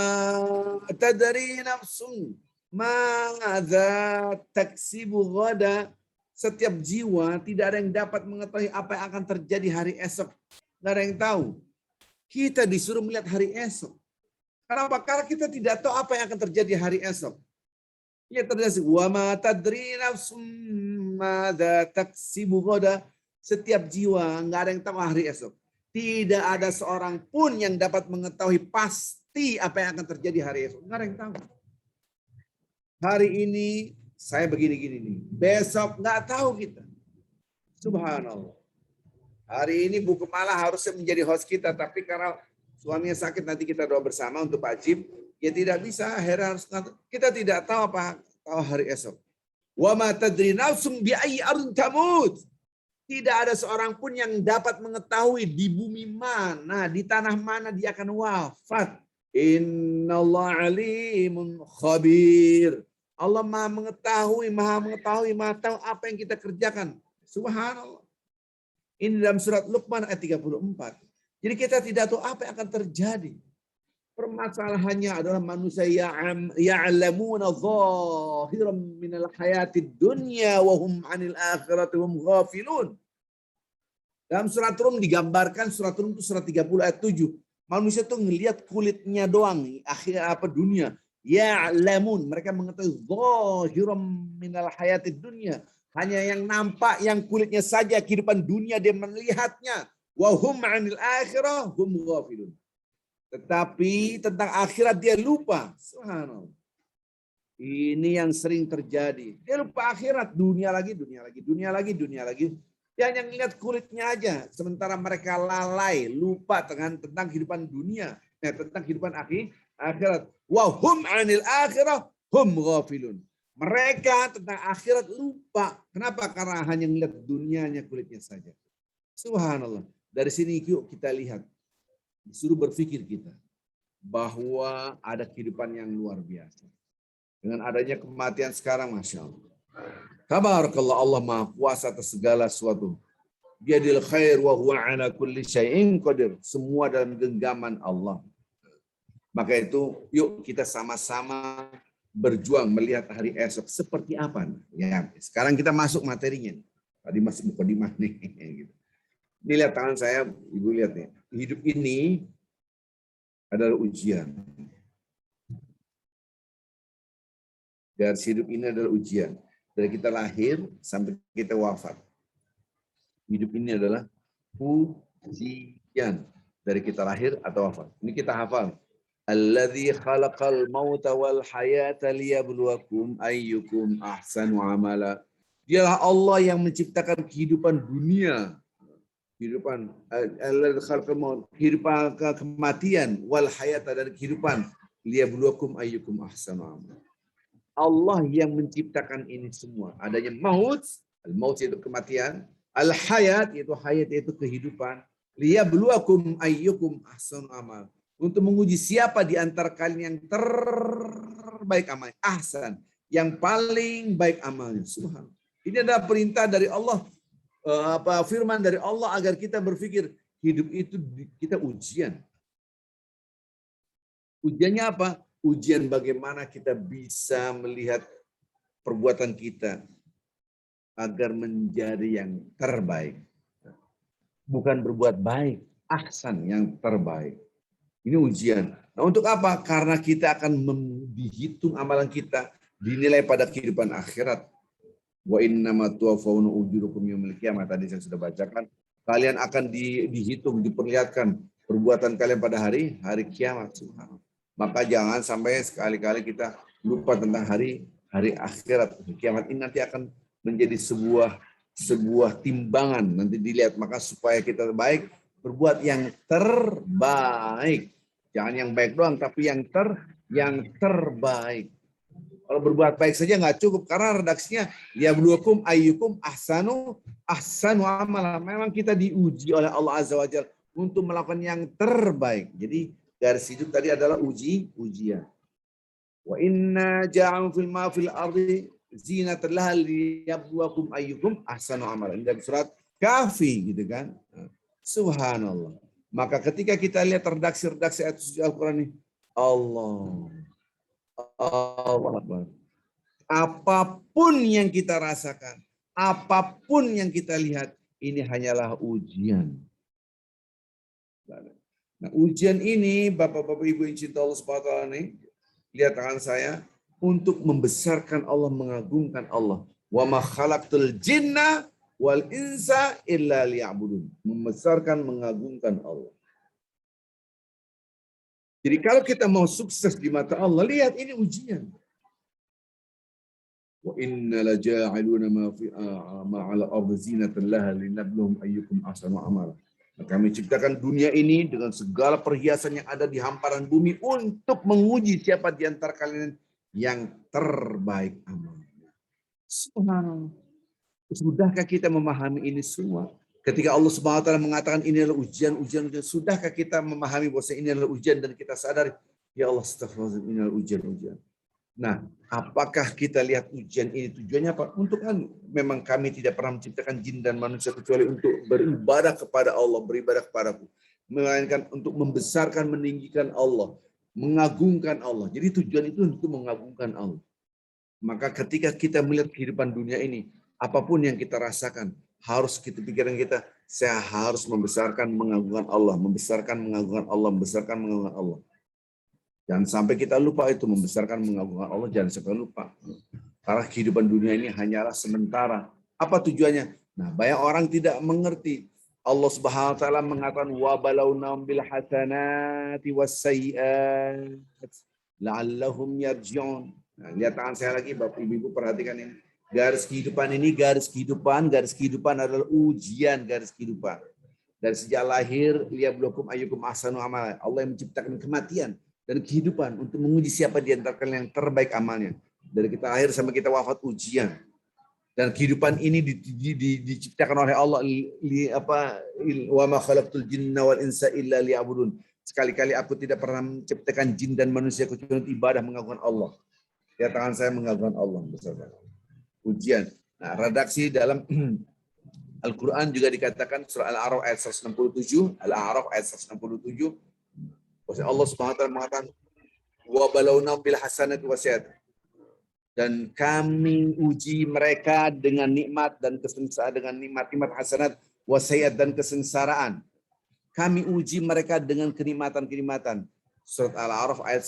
tadri nafsun ma'adza taksibu ghada. Setiap jiwa tidak ada yang dapat mengetahui apa yang akan terjadi hari esok. Tidak ada yang tahu. Kita disuruh melihat hari esok. Kenapa? Karena kita tidak tahu apa yang akan terjadi hari esok. Ya terjadi. Wa ma tadri nafsum madza taksibu ghada. Setiap jiwa nggak ada yang tahu hari esok. Tidak ada seorang pun yang dapat mengetahui pasti apa yang akan terjadi hari esok. Nggak ada yang tahu. Hari ini saya begini-gini nih. Besok nggak tahu kita. Subhanallah. Hari ini Bu Kemala harusnya menjadi host kita, tapi karena suaminya sakit, nanti kita doa bersama untuk Pak Jim. Ya tidak bisa, akhirnya harus kita tidak tahu apa tahu hari esok. Wa ma tadri nafsum bi ayyi ardin tamut. Tidak ada seorang pun yang dapat mengetahui di bumi mana, di tanah mana dia akan wafat. Innallaha alimun khabir. Allah Maha mengetahui, Maha tahu apa yang kita kerjakan. Subhanallah. Ini dalam surat Luqman ayat 34. Jadi kita tidak tahu apa yang akan terjadi. Permasalahannya adalah manusia ya'lamuna zahiran minal hayatid dunya wa hum 'anil akhirati hum ghafilun. Dalam surat Rum digambarkan, surat Rum itu surat 30 ayat 7. Manusia tuh ngelihat kulitnya doang, akhir apa dunia. Ya'lamun, mereka mengetahui zahiram minal hayatid dunya. Hanya yang nampak, yang kulitnya saja kehidupan dunia dia melihatnya. Wa hum 'anil akhirah hum ghafilun. Tetapi tentang akhirat dia lupa. Subhanallah. Ini yang sering terjadi. Dia lupa akhirat, dunia lagi, dunia lagi, dunia lagi, dunia lagi. Dia hanya lihat kulitnya aja. Sementara mereka lalai, lupa tentang kehidupan dunia, tentang kehidupan akhirat. Wa hum 'anil akhirah hum ghafilun. Mereka tentang akhirat lupa. Kenapa? Karena hanya melihat dunianya, kulitnya saja. Subhanallah. Dari sini yuk kita lihat. Disuruh berpikir kita bahwa ada kehidupan yang luar biasa. Dengan adanya kematian sekarang, Masya Allah. Tabarakallah, Allah Maha Kuasa atas segala sesuatu. Biadil khair wa huwa ala kulli syai'in qadir. Semua dalam genggaman Allah. Maka itu, yuk kita sama-sama berjuang melihat hari esok seperti apa. Ya, sekarang kita masuk materinya. Tadi masih mukadimah nih. Gitu. Ini lihat tangan saya, Ibu lihat nih. Hidup ini adalah ujian. Garis hidup ini adalah ujian. Dari kita lahir sampai kita wafat. Hidup ini adalah ujian. Dari kita lahir atau wafat. Ini kita hafal. Alladzi khalaqal mauta wal hayata liyabluwakum ayyukum ahsanu amala. Dialah Allah yang menciptakan kehidupan dunia. Kehidupan alladzi khalaqal maut, kehidupan kematian wal hayata dan kehidupan liyabluwakum ayyukum ahsanu amala. Allah yang menciptakan ini semua. Adanya maut, al-maut itu kematian, al-hayat itu kehidupan, liyabluwakum ayyukum ahsanu amal. Untuk menguji siapa di antara kalian yang terbaik amalnya, ahsan, yang paling baik amalnya. Subhanallah. Ini adalah perintah dari Allah, firman dari Allah agar kita berpikir hidup itu kita ujian. Ujiannya apa? Ujian bagaimana kita bisa melihat perbuatan kita agar menjadi yang terbaik. Bukan berbuat baik, ahsan, yang terbaik. Ini ujian. Nah, untuk apa? Karena kita akan dihitung amalan kita, dinilai pada kehidupan akhirat. Wa innama tuwaffawna ujurakum yaumil qiyamah, tadi saya sudah bacakan. Kalian akan dihitung, diperlihatkan perbuatan kalian pada hari kiamat. Subhanallah. Maka jangan sampai sekali-kali kita lupa tentang hari akhirat. Kiamat ini nanti akan menjadi sebuah timbangan. Nanti dilihat, maka supaya kita baik, berbuat yang terbaik. Jangan yang baik doang, tapi yang terbaik. Kalau berbuat baik saja nggak cukup, karena redaksinya liyabluwakum ayyukum ahsanu amala. Memang kita diuji oleh Allah Azza wa Jalla untuk melakukan yang terbaik. Jadi garis hidup tadi adalah ujian. Wa inna ja'alna fil ardi zinatan laha liyabluwakum ayyukum ahsanu amala. Ini dari surat Kahfi gitu kan. Subhanallah. Maka ketika kita lihat redaksi ayat suci Al-Qur'an ini, Allah Akbar. Apapun yang kita rasakan, apapun yang kita lihat, ini hanyalah ujian. Nah, ujian ini, Bapak-bapak Ibu yang cinta Allah SWT ini, lihat tangan saya, untuk membesarkan Allah, mengagungkan Allah. Wa ma khalaqtul jinna wal insa illa liya'budun. Membesarkan, mengagungkan Allah. Jadi kalau kita mau sukses di mata Allah, lihat ini ujian. Wa inna la ja'iluna ma 'ala ardi zinatan laha linabluhum ayyukum ahsanu amala. Kami ciptakan dunia ini dengan segala perhiasan yang ada di hamparan bumi untuk menguji siapa di antara kalian yang terbaik amalnya. Subhanallah. Sudahkah kita memahami ini semua? Ketika Allah Subhanahu wa taala mengatakan ini adalah ujian, sudahkah kita memahami bahwa ini adalah ujian dan kita sadari, ya Allah, astagfirullah, ini adalah ujian. Nah, apakah kita lihat ujian ini tujuannya apa? Untuk memang kami tidak pernah menciptakan jin dan manusia kecuali untuk beribadah kepada Allah, beribadah kepadaku. Melainkan untuk membesarkan, meninggikan Allah, mengagungkan Allah. Jadi tujuan itu untuk mengagungkan Allah. Maka ketika kita melihat kehidupan dunia ini, apapun yang kita rasakan, harus kita pikirkan kita, saya harus membesarkan mengagungkan Allah, membesarkan mengagungkan Allah, membesarkan mengagungkan Allah. Jangan sampai kita lupa itu, membesarkan mengagungkan Allah, jangan sampai lupa. Karena kehidupan dunia ini hanyalah sementara. Apa tujuannya? Nah, banyak orang tidak mengerti. Allah Subhanahu wa taala mengatakan wa balawnahum bil hasanati wassayiat la'allahum yarji'un. Nah, lihat tangan saya lagi, Bapak Ibu perhatikan ini. Garis kehidupan ini, garis kehidupan adalah ujian garis kehidupan. Dari sejak lahir, liyabluwakum ayyukum ahsanu amala. Allah yang menciptakan kematian dan kehidupan untuk menguji siapa di antara kalian yang terbaik amalnya. Dari kita lahir sampai kita wafat ujian. Dan kehidupan ini diciptakan oleh Allah, wa ma khalaqtul jinna wal insa illa liya'budun. Sekali-kali aku tidak pernah menciptakan jin dan manusia kecuali untuk ibadah mengagungkan Allah. Ya, tangan saya mengagungkan Allah. Ujian. Nah, redaksi dalam Al-Quran juga dikatakan surah Al-A'raf ayat 167. Al-A'raf ayat 167. Allah Subhanahu wa taala mengatakan wa balawnahum bil hasanati wasyiat. Dan kami uji mereka dengan nikmat dan kesengsaraan, dengan nikmat hasanat wasyiat dan kesengsaraan. Kami uji mereka dengan kenikmatan-kenikmatan. Surat Al-A'raf ayat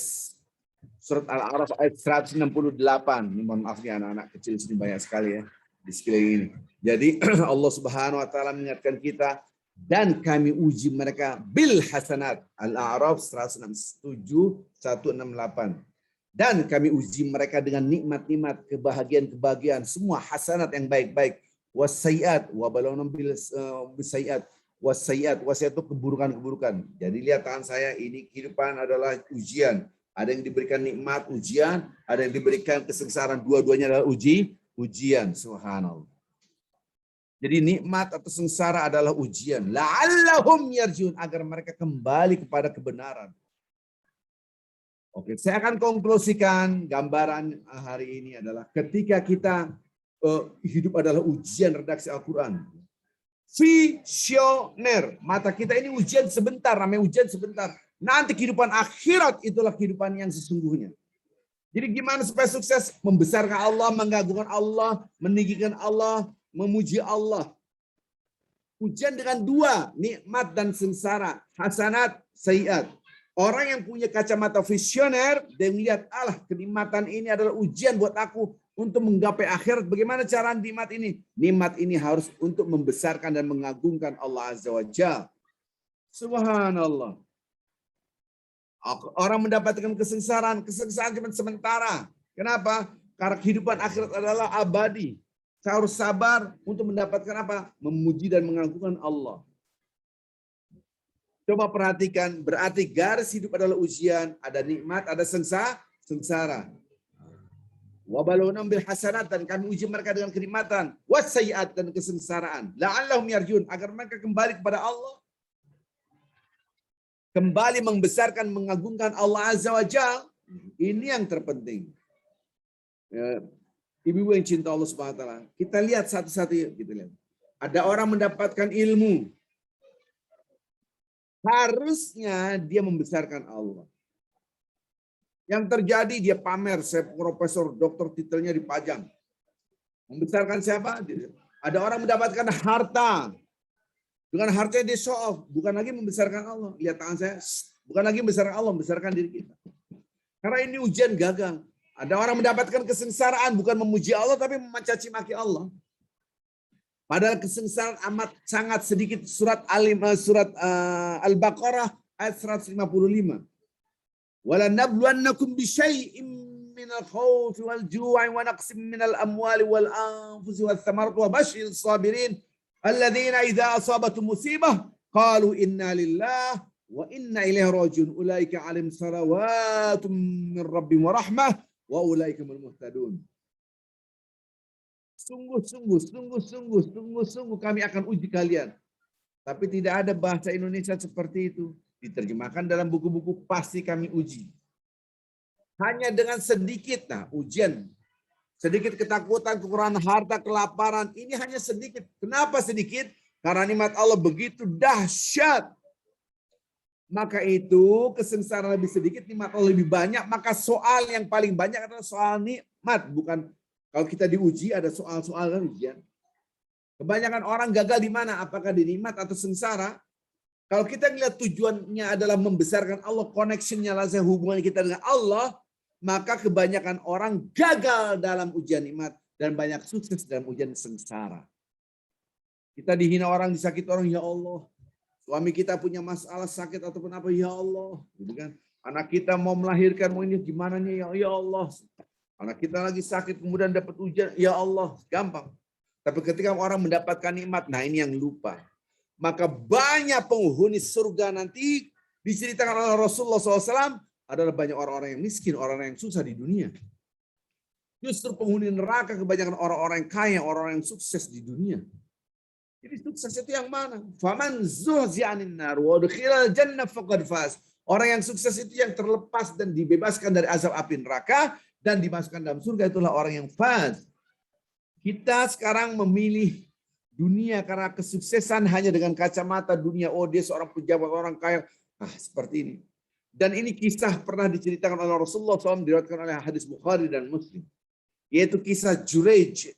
168. Ini mohon maaf ya, anak-anak kecil sini banyak sekali ya di sekeliling ini. Jadi Allah Subhanahu wa taala mengingatkan kita, dan kami uji mereka bil hasanat. Al-A'raf 167 168. Dan kami uji mereka dengan nikmat-nikmat, kebahagiaan-kebahagiaan, semua hasanat yang baik-baik. Wasyiat, wa balawnahum bil sayyiat. Wasyiat itu keburukan-keburukan. Jadi lihat tangan saya, ini kehidupan adalah ujian. Ada yang diberikan nikmat, ujian, ada yang diberikan kesengsaraan, dua-duanya adalah ujian. Subhanallah. Jadi nikmat atau sengsara adalah ujian. La'allahum yarji'un, agar mereka kembali kepada kebenaran. Oke, saya akan konklusikan gambaran hari ini adalah ketika kita hidup adalah ujian, redaksi Al-Quran. Visioner, mata kita ini ujian sebentar, namanya ujian sebentar. Nanti kehidupan akhirat itulah kehidupan yang sesungguhnya. Jadi gimana supaya sukses? Membesarkan Allah, mengagungkan Allah, meninggikan Allah, memuji Allah. Ujian dengan dua, nikmat dan sengsara, hasanat, sayyiat. Orang yang punya kacamata visioner, dia melihat, Allah, kenikmatan ini adalah ujian buat aku untuk menggapai akhirat. Bagaimana cara nikmat ini? Nikmat ini harus untuk membesarkan dan mengagungkan Allah Azza wa Jalla. Subhanallah. Orang mendapatkan kesengsaraan cuma sementara. Kenapa? Karena kehidupan akhirat adalah abadi. Saya harus sabar untuk mendapatkan apa? Memuji dan mengagungkan Allah. Coba perhatikan, berarti garis hidup adalah ujian, ada nikmat, ada sengsara. Wa balawnahum bil hasanat, dan kami uji mereka dengan kenikmatan, wasyiat dan kesengsaraan. La'allahum yarji'un, agar mereka kembali kepada Allah. Kembali membesarkan, mengagungkan Allah Azza wa Jalla. Ini yang terpenting. Ibu yang cinta Allah Subhanahu wa taala. Kita lihat satu-satu yuk, kita lihat. Ada orang mendapatkan ilmu. Harusnya dia membesarkan Allah. Yang terjadi dia pamer, saya profesor, doktor, titelnya dipajang. Membesarkan siapa? Ada orang mendapatkan harta. Dengan hartanya dia show off. Bukan lagi membesarkan Allah. Lihat tangan saya. Bukan lagi membesarkan Allah, membesarkan diri kita. Karena ini ujian gagal. Ada orang mendapatkan kesengsaraan, bukan memuji Allah, tapi mencaci maki Allah. Padahal kesengsaraan amat sangat sedikit. Surat Al-Baqarah ayat 155. Wala nabluwannakum bisyai'im minal khawfi wal ju'i wa naqsim minal amwali wal anfusi wath thamarati wa basyiris sabirin alladzina idza asabatum musibah qalu inna lillahi wa inna ilaihi raji'un ulaika 'alaihim salawatun min rabbihim wa rahmah wa ulaika humul muhtadun. Sungguh kami akan uji kalian. Tapi tidak ada bahasa Indonesia seperti itu. Diterjemahkan dalam buku-buku, pasti kami uji. Hanya dengan sedikit, nah ujian. Sedikit ketakutan, kekurangan harta, kelaparan. Ini hanya sedikit. Kenapa sedikit? Karena nikmat Allah begitu dahsyat. Maka itu kesengsaraan lebih sedikit, nikmat Allah lebih banyak. Maka soal yang paling banyak adalah soal nikmat. Bukan. Kalau kita diuji ada soal-soal kan ujian. Kebanyakan orang gagal di mana? Apakah di nikmat atau sengsara? Kalau kita lihat tujuannya adalah membesarkan Allah, connectionnya lazim hubungan kita dengan Allah, maka kebanyakan orang gagal dalam ujian nikmat dan banyak sukses dalam ujian sengsara. Kita dihina orang, disakiti orang, ya Allah. Suami kita punya masalah sakit ataupun apa, ya Allah. Gitu kan? Anak kita mau melahirkan, mau ini gimana nih, ya Allah. Anak kita lagi sakit, kemudian dapat ujian, ya Allah. Gampang. Tapi ketika orang mendapatkan nikmat, nah ini yang lupa. Maka banyak penghuni surga nanti diceritakan oleh Rasulullah SAW adalah banyak orang-orang yang miskin, orang-orang yang susah di dunia. Justru penghuni neraka kebanyakan orang-orang yang kaya, orang-orang yang sukses di dunia. Jadi sukses itu yang mana? Faman zuhzi'a 'anil nar wa udkhilal jannah faqad faz. Orang yang sukses itu yang terlepas dan dibebaskan dari azab api neraka dan dimasukkan dalam surga, itulah orang yang faz. Kita sekarang memilih dunia karena kesuksesan hanya dengan kacamata dunia. Oh, dia seorang pejabat, orang kaya. Nah, seperti ini. Dan ini kisah pernah diceritakan oleh Rasulullah SAW, diriwayatkan oleh hadis Bukhari dan Muslim. Yaitu kisah Jurej.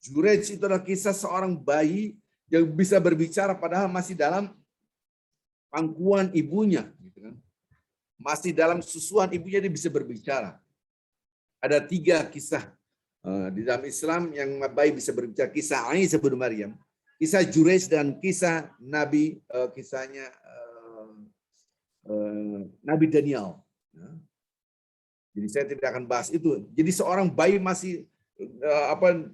Jurej itu adalah kisah seorang bayi yang bisa berbicara padahal masih dalam pangkuan ibunya. Gitu kan. Masih dalam susuan ibunya dia bisa berbicara. Ada 3 kisah. Di dalam Islam yang bayi bisa berbicara, kisah Isa bin Maryam, kisah Jurej dan kisah Nabi, kisahnya Nabi Daniel. Jadi saya tidak akan bahas itu. Jadi seorang bayi masih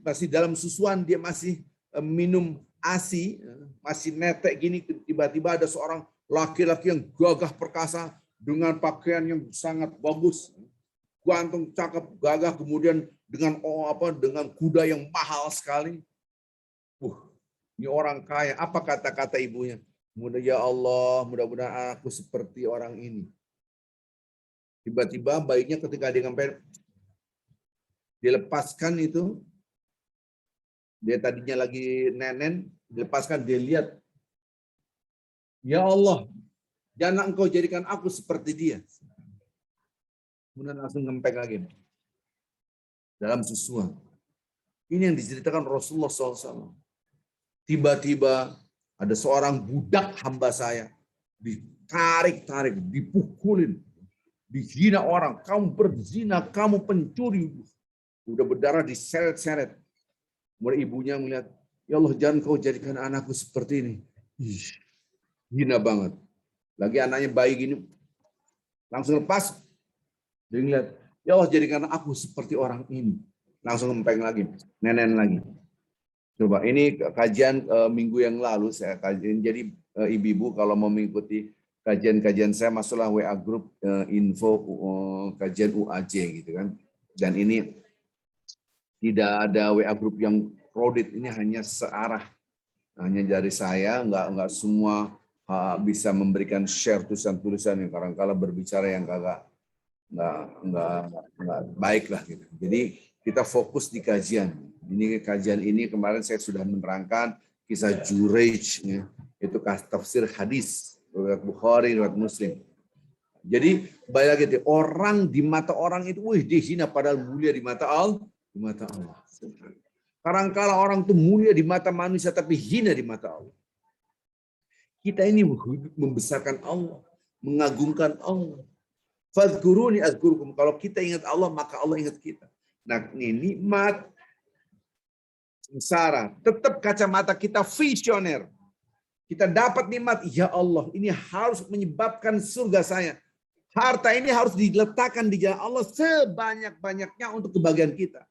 masih dalam susuan, dia masih minum ASI, masih netek gini, tiba-tiba ada seorang laki-laki yang gagah perkasa dengan pakaian yang sangat bagus, ganteng, cakep, gagah, kemudian dengan dengan kuda yang mahal sekali. Ini orang kaya. Apa kata-kata ibunya? Ya Allah, mudah-mudahan aku seperti orang ini. Tiba-tiba bayinya ketika dia sampai dilepaskan itu, dia tadinya lagi nenen, dilepaskan, dia lihat, ya Allah, jangan engkau jadikan aku seperti dia. Kemudian langsung ngempeng lagi dalam susuan. Ini yang diceritakan Rasulullah SAW. Tiba-tiba ada seorang budak hamba saya ditarik-tarik, dipukulin, dihina orang. Kamu berzina, kamu pencuri. Udah berdarah, diseret-seret. Kemudian ibunya melihat, ya Allah, jangan kau jadikan anakku seperti ini. Hina banget. Lagi anaknya bayi gini, langsung lepas. Dia ngeliat, ya Allah, jadikan aku seperti orang ini. Langsung ngempeng lagi, nenen lagi. Coba, ini kajian minggu yang lalu saya kajian. Jadi ibu-ibu kalau mau mengikuti kajian-kajian saya, masuklah WA group info kajian UAJ gitu kan. Dan ini tidak ada WA group yang crowded, ini hanya searah. Hanya dari saya, enggak semua bisa memberikan share tulisan-tulisan yang kadang-kala berbicara yang kagak enggak baik lah gitu. Jadi kita fokus di kajian. Ini kajian ini kemarin saya sudah menerangkan kisah Jurej, ya, itu tafsir hadis riwayat Bukhari, riwayat Muslim. Jadi balik lagi, orang di mata orang itu, dia hina padahal mulia di mata Allah. Di mata Allah. Kadang-kala orang itu mulia di mata manusia tapi hina di mata Allah. Kita ini membesarkan Allah, mengagungkan Allah. Fadhkuruni azkurkum. Kalau kita ingat Allah, maka Allah ingat kita. Nah, ini nikmat sengsara. Tetap kacamata kita visioner. Kita dapat nikmat, ya Allah, ini harus menyebabkan surga saya. Harta ini harus diletakkan di jalan Allah sebanyak-banyaknya untuk kebahagiaan kita.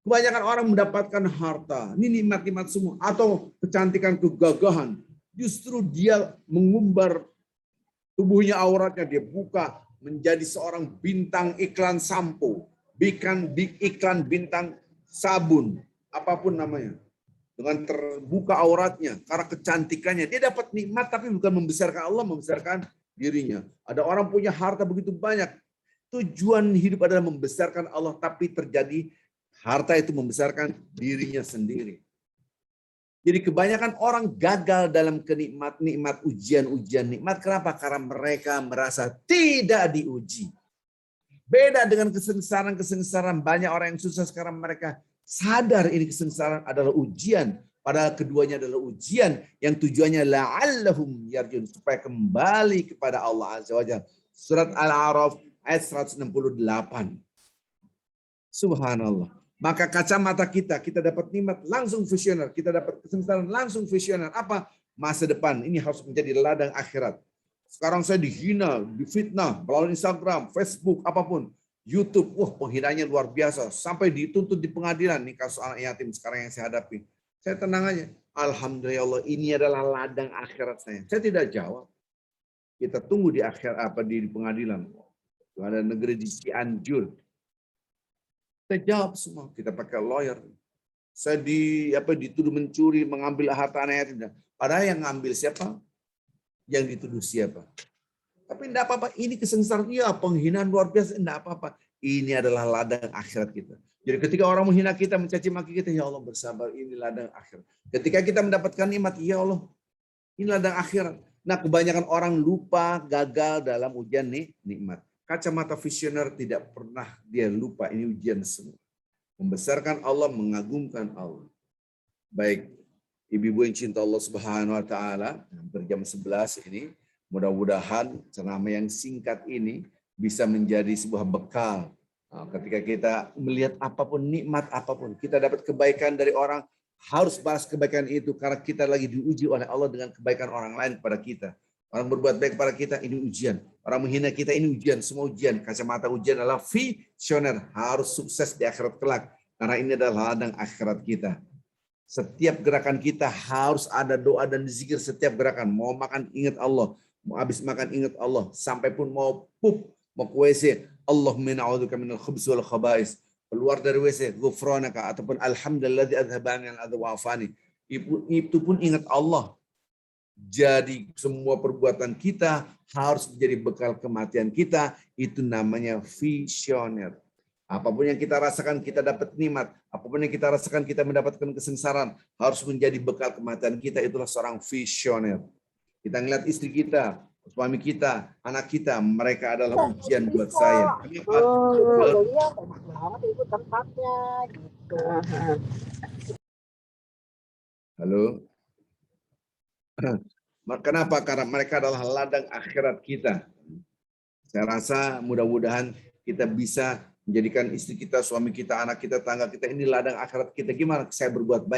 Kebanyakan orang mendapatkan harta, ini nikmat-nikmat semua, atau kecantikan, kegagahan. Justru dia mengumbar tubuhnya, auratnya, dia buka menjadi seorang bintang iklan sampo, iklan bintang sabun, apapun namanya. Dengan terbuka auratnya, karena kecantikannya. Dia dapat nikmat, tapi bukan membesarkan Allah, membesarkan dirinya. Ada orang punya harta begitu banyak. Tujuan hidup adalah membesarkan Allah, tapi terjadi harta itu membesarkan dirinya sendiri. Jadi kebanyakan orang gagal dalam nikmat ujian-ujian nikmat. Kenapa? Karena mereka merasa tidak diuji. Beda dengan kesengsaraan. Banyak orang yang susah sekarang, mereka sadar ini kesengsaraan adalah ujian. Padahal keduanya adalah ujian yang tujuannya la'allahum yarjun, supaya kembali kepada Allah Azza wa Jalla. Surat Al-A'raf ayat 168. Subhanallah. Maka kacamata kita dapat nikmat langsung visioner, kita dapat kesengsaraan langsung visioner. Apa? Masa depan ini harus menjadi ladang akhirat. Sekarang saya dihina, difitnah melalui Instagram, Facebook, apapun. YouTube, wah penghinanya luar biasa. Sampai dituntut di pengadilan. Nih kasus anak yatim sekarang yang saya hadapi. Saya tenang aja. Alhamdulillah ini adalah ladang akhirat saya. Saya tidak jawab. Kita tunggu di di pengadilan. Ada negeri di Cianjur. Kita jawab semua. Kita pakai lawyer. Saya dituduh mencuri, mengambil harta anak yatim. Padahal yang ngambil siapa? Yang dituduh siapa? Tapi tidak apa-apa. Ini kesengsaraan. Ya, penghinaan luar biasa. Tidak apa-apa. Ini adalah ladang akhirat kita. Jadi ketika orang menghina kita, mencaci maki kita, ya Allah bersabar. Ini ladang akhirat. Ketika kita mendapatkan nikmat, ya Allah, ini ladang akhirat. Nah, kebanyakan orang lupa, gagal dalam ujian nikmat. Kacamata visioner tidak pernah dia lupa, ini ujian semua. Membesarkan Allah, mengagumkan Allah. Baik, ibu-ibu yang cinta Allah Subhanahu wa taala, hampir jam 11 ini, mudah-mudahan ceramah yang singkat ini bisa menjadi sebuah bekal. Ketika kita melihat apapun, nikmat apapun, kita dapat kebaikan dari orang, harus balas kebaikan itu karena kita lagi diuji oleh Allah dengan kebaikan orang lain kepada kita. Orang berbuat baik pada kita, ini ujian. Orang menghina kita, ini ujian. Semua ujian. Kacamata ujian adalah visioner. Harus sukses di akhirat kelak. Karena ini adalah ladang akhirat kita. Setiap gerakan kita harus ada doa dan zikir setiap gerakan. Mau makan, ingat Allah. Mau habis makan, ingat Allah. Sampai pun mau pup, mau ke WC. Allahumma na'udzubika minal khubus wal khaba'is. Keluar dari WC, ghufranaka. Ataupun alhamdulilladzi adhabani al-adha wa afani. Itu pun ingat Allah. Jadi semua perbuatan kita harus menjadi bekal kematian kita. Itu namanya visioner. Apapun yang kita rasakan kita dapat nikmat. Apapun yang kita rasakan kita mendapatkan kesengsaraan. Harus menjadi bekal kematian kita. Itulah seorang visioner. Kita ngeliat istri kita, suami kita, anak kita. Mereka adalah ujian buat saya. Halo. Kenapa? Karena mereka adalah ladang akhirat kita. Saya rasa mudah-mudahan kita bisa menjadikan istri kita, suami kita, anak kita, tangga kita ini ladang akhirat kita. Gimana? Saya berbuat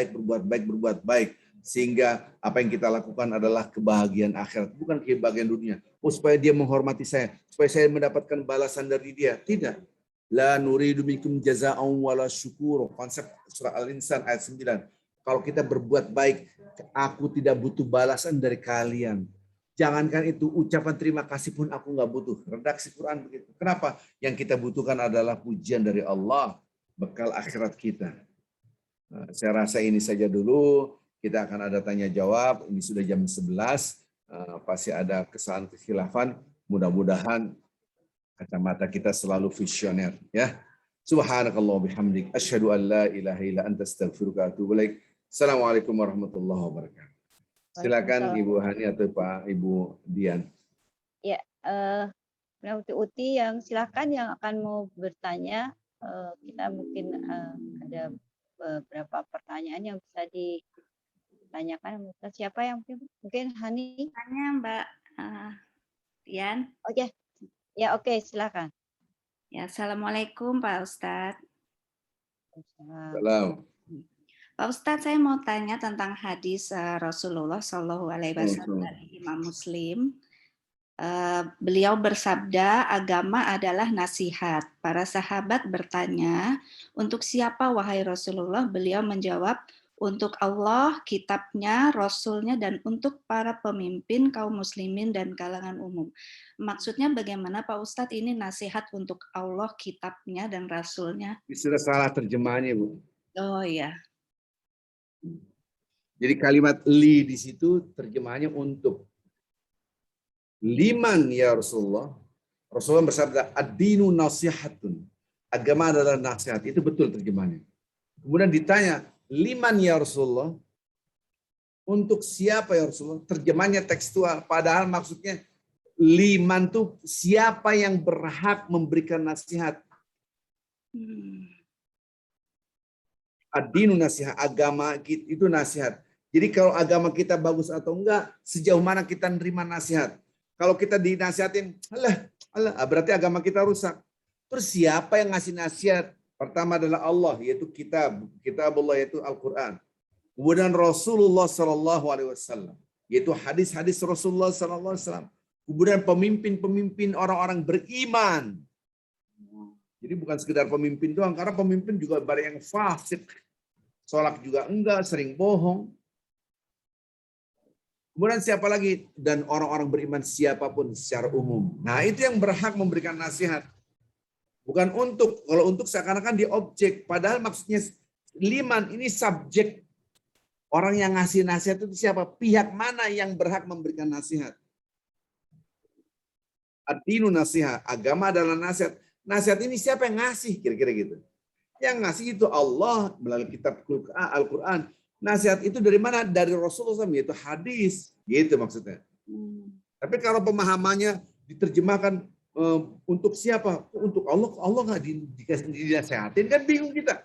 baik. Sehingga apa yang kita lakukan adalah kebahagiaan akhirat. Bukan kebahagiaan dunia. Supaya dia menghormati saya. Supaya saya mendapatkan balasan dari dia. Tidak. La nuridu minkum jaza'an wala syukur. Konsep surah Al-Insan ayat 9. Kalau kita berbuat baik, aku tidak butuh balasan dari kalian. Jangankan itu, ucapan terima kasih pun aku nggak butuh. Redaksi Quran begitu. Kenapa? Yang kita butuhkan adalah pujian dari Allah, bekal akhirat kita. Nah, saya rasa ini saja dulu. Kita akan ada tanya jawab. Ini sudah jam 11. Pasti ada kesalahan kekhilafan. Mudah-mudahan kacamata kita selalu visioner. Ya. Subhanakallah bihamdik. Asyhadu an la ilaha illa anta astaghfiruka wa atubu ilaik. Assalamualaikum warahmatullahi wabarakatuh. Silakan Ibu Hani atau Pak Ibu Dian. Ya, Uti yang silakan yang akan mau bertanya. Kita mungkin ada beberapa pertanyaan yang bisa ditanyakan. Siapa yang mungkin Hani? Tanya Mbak Dian. Oke, ya oke silakan. Ya, Assalamualaikum Pak Ustadz. Salam. Pak Ustadz, saya mau tanya tentang hadis Rasulullah Shallallahu Alaihi Wasallam dari Imam Muslim. Beliau bersabda, agama adalah nasihat. Para sahabat bertanya, untuk siapa wahai Rasulullah? Beliau menjawab, untuk Allah, kitabnya, Rasulnya, dan untuk para pemimpin kaum muslimin dan kalangan umum. Maksudnya bagaimana Pak Ustadz ini nasihat untuk Allah, kitabnya, dan Rasulnya? Sudah salah terjemahannya, Bu. Oh iya. Jadi kalimat li di situ terjemahannya untuk. Liman ya Rasulullah. Rasulullah bersabda, ad-dinu nasihatun. Agama adalah nasihat. Itu betul terjemahannya. Kemudian ditanya, liman ya Rasulullah. Untuk siapa ya Rasulullah? Terjemahannya tekstual. Padahal maksudnya liman tuh siapa yang berhak memberikan nasihat. Ad-dinu nasihat, agama itu nasihat. Jadi kalau agama kita bagus atau enggak, sejauh mana kita nerima nasihat. Kalau kita dinasihatin, alah, berarti agama kita rusak. Terus siapa yang ngasih nasihat? Pertama adalah Allah, yaitu kitab Allah, yaitu Al-Quran. Kemudian Rasulullah SAW, yaitu hadis-hadis Rasulullah SAW. Kemudian pemimpin-pemimpin orang-orang beriman. Jadi bukan sekedar pemimpin doang, karena pemimpin juga banyak yang fasik. Sholat juga enggak, sering bohong. Kemudian siapa lagi? Dan orang-orang beriman siapapun secara umum. Nah itu yang berhak memberikan nasihat. Bukan kalau untuk seakan-akan dia objek. Padahal maksudnya liman ini subjek. Orang yang ngasih nasihat itu siapa? Pihak mana yang berhak memberikan nasihat? Ad-dinu nasihat. Agama adalah nasihat. Nasihat ini siapa yang ngasih? Kira-kira gitu. Yang ngasih itu Allah melalui kitab Al-Quran. Nasihat itu dari mana? Dari Rasulullah SAW, yaitu hadis. Gitu maksudnya. Tapi kalau pemahamannya diterjemahkan untuk siapa? Untuk Allah. Allah nggak dinasihatin, kan bingung kita.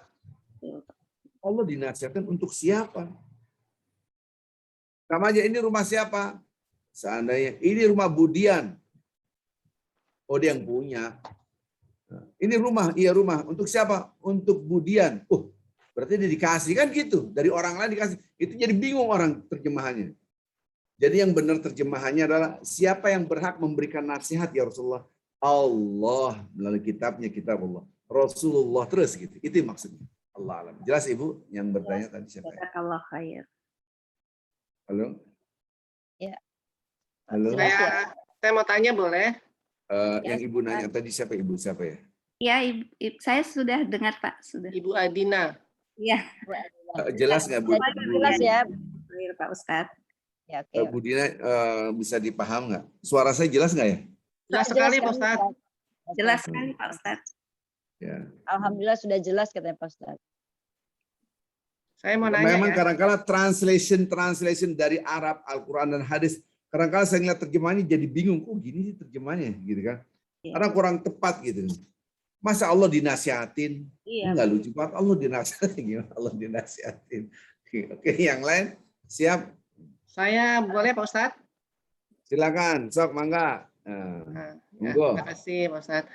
Allah dinasihatkan untuk siapa? Sama aja, ini rumah siapa? Seandainya ini rumah Budian. Oh, dia yang punya. Ini rumah, iya rumah. Untuk siapa? Untuk Budian. Berarti dia dikasih, kan gitu. Dari orang lain dikasih. Itu jadi bingung orang terjemahannya. Jadi yang benar terjemahannya adalah siapa yang berhak memberikan nasihat ya Rasulullah? Allah melalui kitabnya, kitab Allah. Rasulullah terus gitu. Itu maksudnya. Allah alam. Jelas Ibu yang bertanya tadi siapa? Jazakallah khair. Halo? Ya. Halo? Saya mau tanya boleh? Yang Ibu nanya tadi siapa Ibu? Siapa ya? Ya, saya sudah dengar Pak. Sudah. Ibu Adina. Iya. Jelas nggak Bu? Jelas ya. Khair Pak Ustadz. Ya, oke. Bu Dina bisa dipaham nggak? Suara saya jelas nggak ya? Jelas sekali Pak Ustadz. Jelas sekali Pak Ustadz. Ya. Alhamdulillah sudah jelas katanya Pak Ustadz. Saya mau nanya Memang ya. kadang-kadang translation dari Arab, Al-Quran dan hadis, kadang-kadang saya ngeliat terjemahannya jadi bingung. Kok gini sih terjemahannya, gitu kan? Karena kurang tepat gitu. Masa Allah dinasihatin? Iya. Enggak lucu banget. Allah dinasihatin gimana? Allah dinasihatin. Oke, yang lain siap? Saya boleh Pak Ustadz? Silakan, sok mangga. Ya, Monggo. terima kasih Pak Ustadz.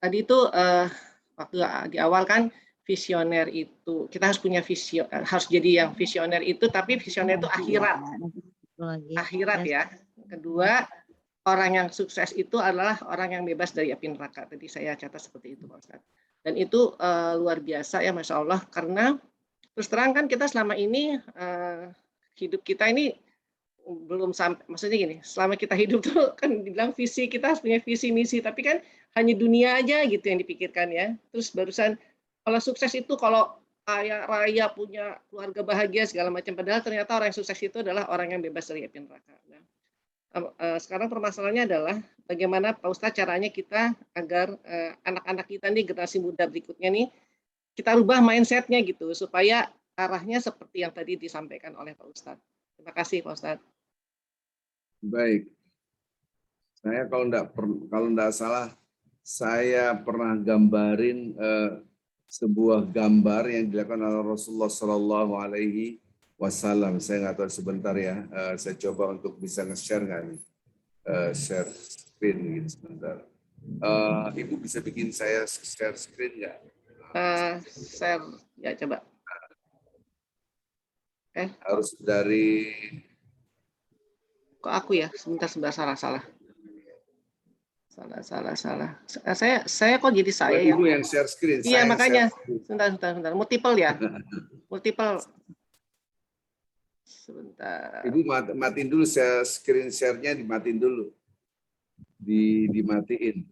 Tadi itu waktu di awal kan visioner itu kita harus punya vision, harus jadi yang visioner itu, tapi visioner itu akhirat ya. Kedua, orang yang sukses itu adalah orang yang bebas dari api neraka. Tadi saya catat seperti itu Pak Ustadz. Dan itu luar biasa ya Masya Allah, karena terus terang kan kita selama ini hidup kita ini belum sampai, maksudnya gini, selama kita hidup tuh kan dibilang visi, kita harus punya visi misi, tapi kan hanya dunia aja gitu yang dipikirkan ya. Terus barusan kalau sukses itu kalau kaya raya, punya keluarga bahagia segala macam, padahal ternyata orang yang sukses itu adalah orang yang bebas dari api neraka. Nah, sekarang permasalahannya adalah bagaimana Pak Ustadz caranya kita agar anak-anak kita nih, generasi muda berikutnya nih, kita rubah mindsetnya gitu supaya arahnya seperti yang tadi disampaikan oleh Pak Ustadz. Terima kasih Pak Ustadz. Baik. Saya kalau enggak salah, saya pernah gambarin sebuah gambar yang dilakukan oleh Rasulullah Shallallahu Alaihi Wasallam. Saya nggak tahu sebentar ya. Saya coba untuk bisa nge-share nggak nih? Share screen gitu sebentar. Ibu bisa bikin saya share screen nggak? Share ya coba. Harus dari. Kok aku ya? Sebentar salah. Saya kok jadi saya Ibu yang share screen. Iya makanya. Sebentar. Multiple ya. Multiple. Sebentar. Ibu matiin dulu screen share-nya, dimatiin dulu. Dimatiin.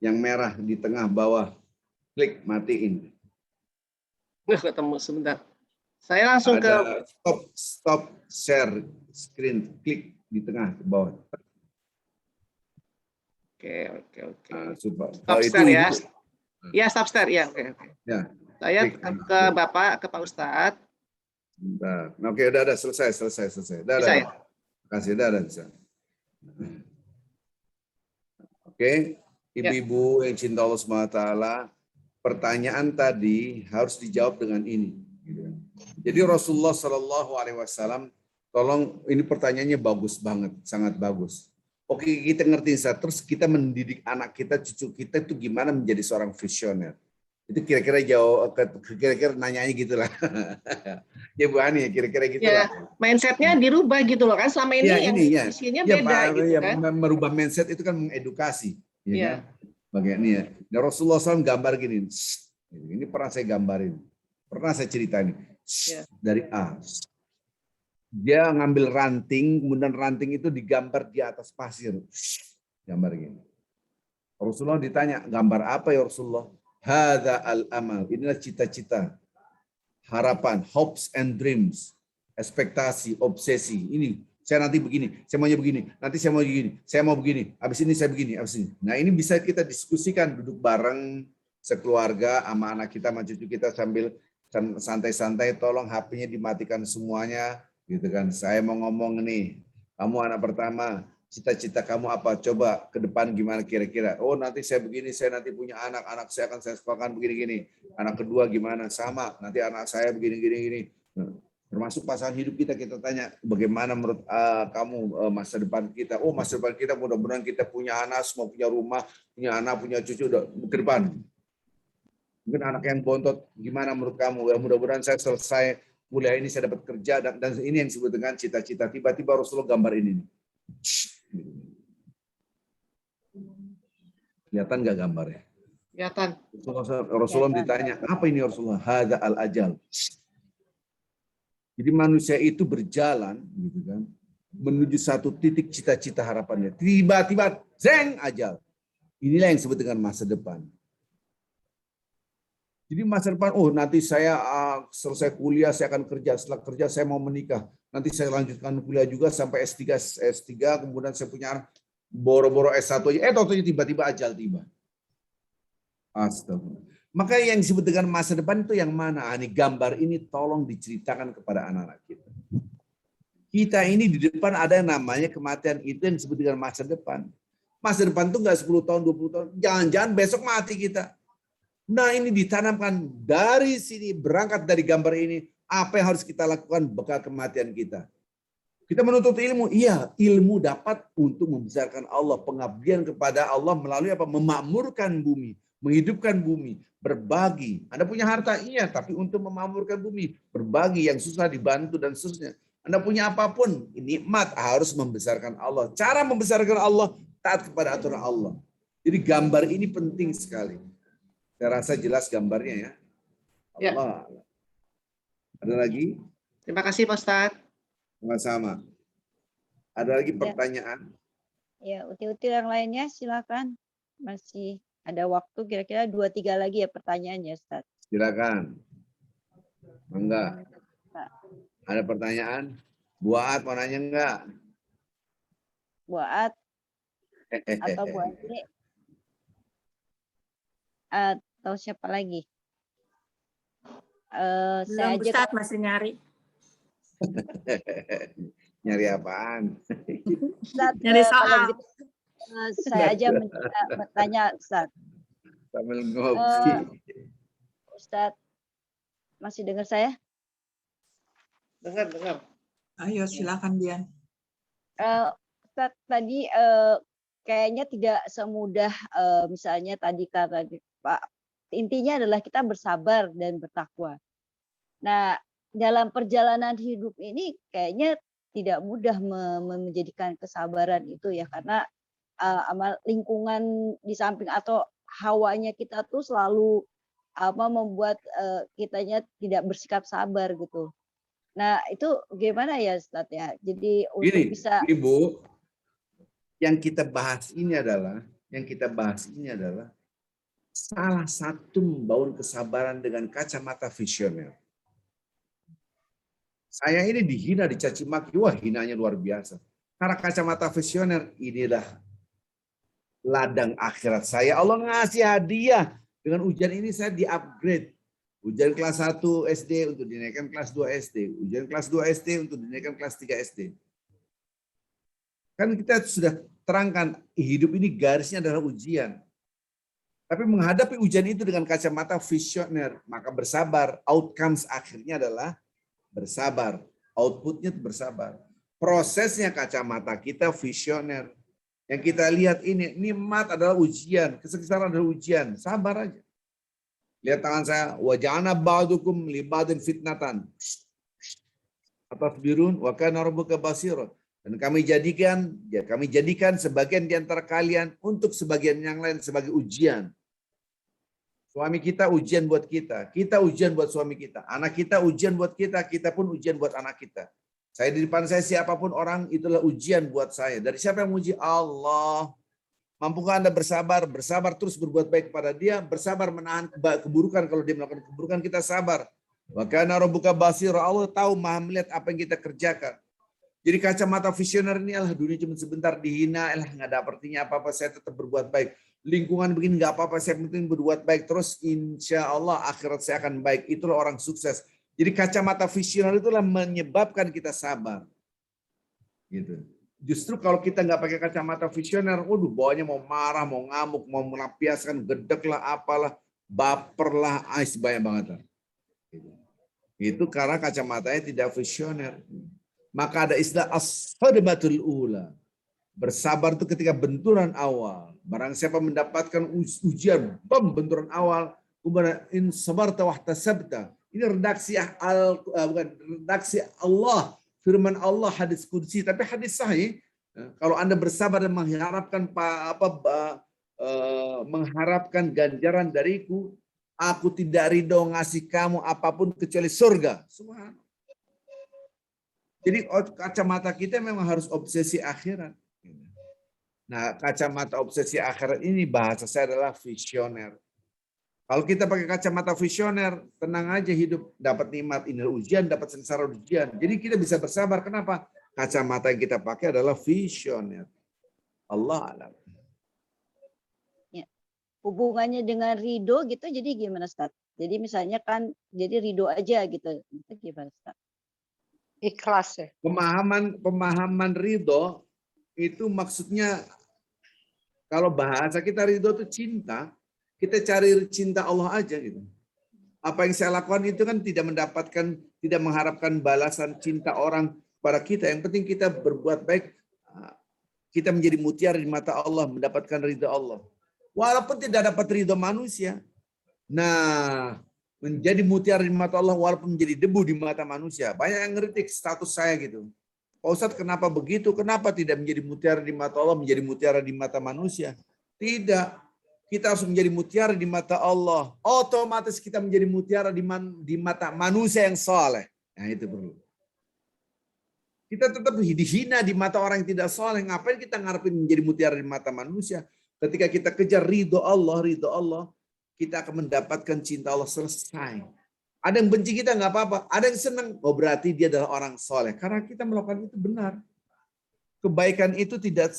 Yang merah di tengah bawah. Klik matiin. Nggak ketemu sebentar. Saya langsung ke stop share screen, klik di tengah ke bawah. Oke. Stop share ya. Ya, stop share ya. Oke. Ya. Saya ke Bapak, ke Pak Ustadz. Bentar. Oke, udah selesai. Udah. Ya? Kasih udah bisa. Oke, ibu-ibu yang cinta Allah SWT, pertanyaan tadi harus dijawab dengan ini. Jadi Rasulullah Shallallahu Alaihi Wasallam, tolong ini pertanyaannya bagus banget, sangat bagus. Oke, kita ngerti Ustaz. Terus kita mendidik anak kita, cucu kita itu gimana menjadi seorang visioner? Itu kira-kira kira-kira nanyanya gitulah. Ya Bu Ani, kira-kira gitulah. Ya, mindsetnya dirubah gitu loh kan. Selama ini yang isinya beda gitu kan. Merubah mindset itu kan mengedukasi. Ya. Kan? Bagian ini ya. Nah, Rasulullah SAW gambar gini. Ini pernah saya gambarin. Pernah saya ceritain. Dari A. Dia ngambil ranting, kemudian ranting itu digambar di atas pasir. Gambar gini. Rasulullah ditanya, gambar apa ya Rasulullah? Hadza al-amal. Inilah cita-cita, harapan, hopes and dreams, ekspektasi, obsesi. Ini saya nanti begini, saya maunya begini, nanti saya mau begini, saya mau begini, habis ini saya begini, habis ini. Nah, ini bisa kita diskusikan duduk bareng sekeluarga sama anak kita, sama cucu kita sambil santai-santai, tolong HP-nya dimatikan semuanya gitu kan. Saya mau ngomong nih, kamu anak pertama, cita-cita kamu apa? Coba ke depan gimana kira-kira? Oh, nanti saya begini, saya nanti punya anak saya akan saya sekolahkan begini-gini. Anak kedua gimana? Sama, nanti anak saya begini-gini. Termasuk pasangan hidup kita tanya, bagaimana menurut kamu masa depan kita? Oh, masa depan kita mudah-mudahan kita punya anak, semua punya rumah, punya anak, punya cucu ke depan. Mungkin anak yang bontot, gimana menurut kamu? Ya, mudah-mudahan saya selesai kuliah ini, saya dapat kerja, dan ini yang disebut dengan cita-cita. Tiba-tiba Rasulullah gambar ini. Kelihatan nggak gambarnya? Kelihatan. Rasulullah ditanya, apa ini Rasulullah? Hadza al-ajal. Jadi manusia itu berjalan, gitu kan, menuju satu titik cita-cita harapannya. Tiba-tiba, zeng, ajal. Inilah yang disebut dengan masa depan. Jadi masa depan, oh nanti saya selesai kuliah, saya akan kerja. Setelah kerja saya mau menikah. Nanti saya lanjutkan kuliah juga sampai S3, kemudian saya punya boro-boro S1 aja. Totonya tiba-tiba ajal tiba. Astagfirullah. Maka yang disebut dengan masa depan itu yang mana? Ini gambar ini tolong diceritakan kepada anak-anak kita. Kita ini di depan ada yang namanya kematian, itu yang disebut dengan masa depan. Masa depan itu enggak 10 tahun, 20 tahun. Jangan-jangan besok mati kita. Nah, ini ditanamkan dari sini, berangkat dari gambar ini, apa yang harus kita lakukan bekal kematian kita. Kita menuntut ilmu, iya, ilmu dapat untuk membesarkan Allah, pengabdian kepada Allah melalui apa? Memakmurkan bumi, menghidupkan bumi, berbagi. Anda punya harta, iya, tapi untuk memakmurkan bumi, berbagi yang susah dibantu dan seterusnya. Anda punya apapun, nikmat harus membesarkan Allah. Cara membesarkan Allah, taat kepada aturan Allah. Jadi gambar ini penting sekali. Saya rasa jelas gambarnya ya. Allah. Ya. Ada lagi? Terima kasih Pak Ustadz. Sama-sama. Ada lagi pertanyaan? Ya, util-util yang lainnya silakan. Masih ada waktu kira-kira 2-3 lagi ya pertanyaannya Ustadz. Silakan. Enggak. Ada pertanyaan? Buat mau nanya enggak? Buat atau Bu Andri? Atau siapa lagi? Belum Ustadz, masih nyari. Nyari apaan? Ustadz, nyari soal. Gitu, saya aja bertanya Ustadz. Sambil ngopi. Ustadz, masih dengar saya? Dengar. Ayo silakan Dian. Ustadz, tadi kayaknya tidak semudah misalnya tadi kata Pak, intinya adalah kita bersabar dan bertakwa. Nah, dalam perjalanan hidup ini kayaknya tidak mudah menjadikan kesabaran itu ya, karena amal lingkungan di samping atau hawanya kita tuh selalu membuat kitanya tidak bersikap sabar gitu. Nah, itu gimana ya Ustadz ya? Jadi untuk bisa Ibu, yang kita bahas ini adalah salah satu membangun kesabaran dengan kacamata visioner. Saya ini dihina, dicaci maki, wah hinanya luar biasa. Karena kacamata visioner, inilah ladang akhirat saya. Allah ngasih hadiah. Dengan ujian ini saya di-upgrade. Ujian kelas 1 SD untuk dinaikkan kelas 2 SD. Ujian kelas 2 SD untuk dinaikkan kelas 3 SD. Kan kita sudah terangkan, hidup ini garisnya adalah ujian. Tapi menghadapi ujian itu dengan kacamata visioner, maka bersabar, outcomes akhirnya adalah bersabar. Outputnya bersabar. Prosesnya kacamata kita visioner. Yang kita lihat ini, nikmat adalah ujian, kesengsaraan adalah ujian. Sabar aja. Lihat tangan saya, waja'ana ba'dukum li ba'din fitnatan. Atasbirun wa kana rabbuka basira. Dan kami jadikan sebagian di antara kalian untuk sebagian yang lain sebagai ujian. Suami kita ujian buat kita ujian buat suami kita, anak kita ujian buat kita pun ujian buat anak kita. Saya di depan saya siapapun orang itulah ujian buat saya. Dari siapa yang menguji? Allah. Mampukah Anda bersabar? Bersabar terus berbuat baik kepada dia, bersabar menahan keburukan kalau dia melakukan keburukan, kita sabar. Wa kana rabbuka basira. Allah tahu, Maha melihat apa yang kita kerjakan. Jadi kacamata visioner ini adalah dunia cuma sebentar dihina, nggak ada artinya apa-apa, saya tetap berbuat baik. Lingkungan begini nggak apa-apa, saya penting berbuat baik terus, insya Allah akhirat saya akan baik. Itulah orang sukses. Jadi kacamata visioner itulah menyebabkan kita sabar. Gitu. Justru kalau kita nggak pakai kacamata visioner, waduh, bawahnya mau marah, mau ngamuk, mau melampiaskan, gedek lah, apalah, baper lah, banyak banget lah. Gitu. Itu karena kacamatanya tidak visioner. Maka ada istilah as-sadmatul ula. Bersabar itu ketika benturan awal. Barang siapa mendapatkan ujian, benturan awal, kemudian in sabarta wahtasabta. Ini redaksi redaksi Allah, firman Allah, hadis qudsi, tapi hadis sahih. Kalau Anda bersabar dan mengharapkan ganjaran dariku, aku tidak ridho ngasih kamu apapun kecuali surga. Subhanallah. Jadi kacamata kita memang harus obsesi akhirat. Nah, kacamata obsesi akhirat ini bahasa saya adalah visioner. Kalau kita pakai kacamata visioner, tenang aja hidup, dapat nikmat ini ujian, dapat sengsara ujian. Jadi kita bisa bersabar. Kenapa? Kacamata yang kita pakai adalah visioner. Allah alam. Ya. Hubungannya dengan ridho gitu, jadi gimana, Ustaz? Jadi misalnya kan, jadi ridho aja gitu. Itu gimana, Ustaz? Ikhlas ya. Pemahaman ridho itu maksudnya, kalau bahasa kita ridho itu cinta. Kita cari cinta Allah aja gitu. Apa yang saya lakukan itu kan tidak mengharapkan balasan cinta orang pada kita. Yang penting kita berbuat baik, kita menjadi mutiara di mata Allah, mendapatkan ridho Allah. Walaupun tidak dapat ridho manusia. Nah, menjadi mutiara di mata Allah walaupun menjadi debu di mata manusia. Banyak yang ngeritik status saya gitu. Pak Ustadz, kenapa begitu? Kenapa tidak menjadi mutiara di mata Allah, menjadi mutiara di mata manusia? Tidak. Kita harus menjadi mutiara di mata Allah. Otomatis kita menjadi mutiara di mata manusia yang soleh. Nah, itu perlu. Kita tetap dihina di mata orang yang tidak soleh. Ngapain kita ngarepin menjadi mutiara di mata manusia? Ketika kita kejar ridho Allah, kita akan mendapatkan cinta Allah selesai. Ada yang benci kita nggak apa-apa. Ada yang senang. Oh, berarti dia adalah orang soleh. Karena kita melakukan itu benar. Kebaikan itu tidak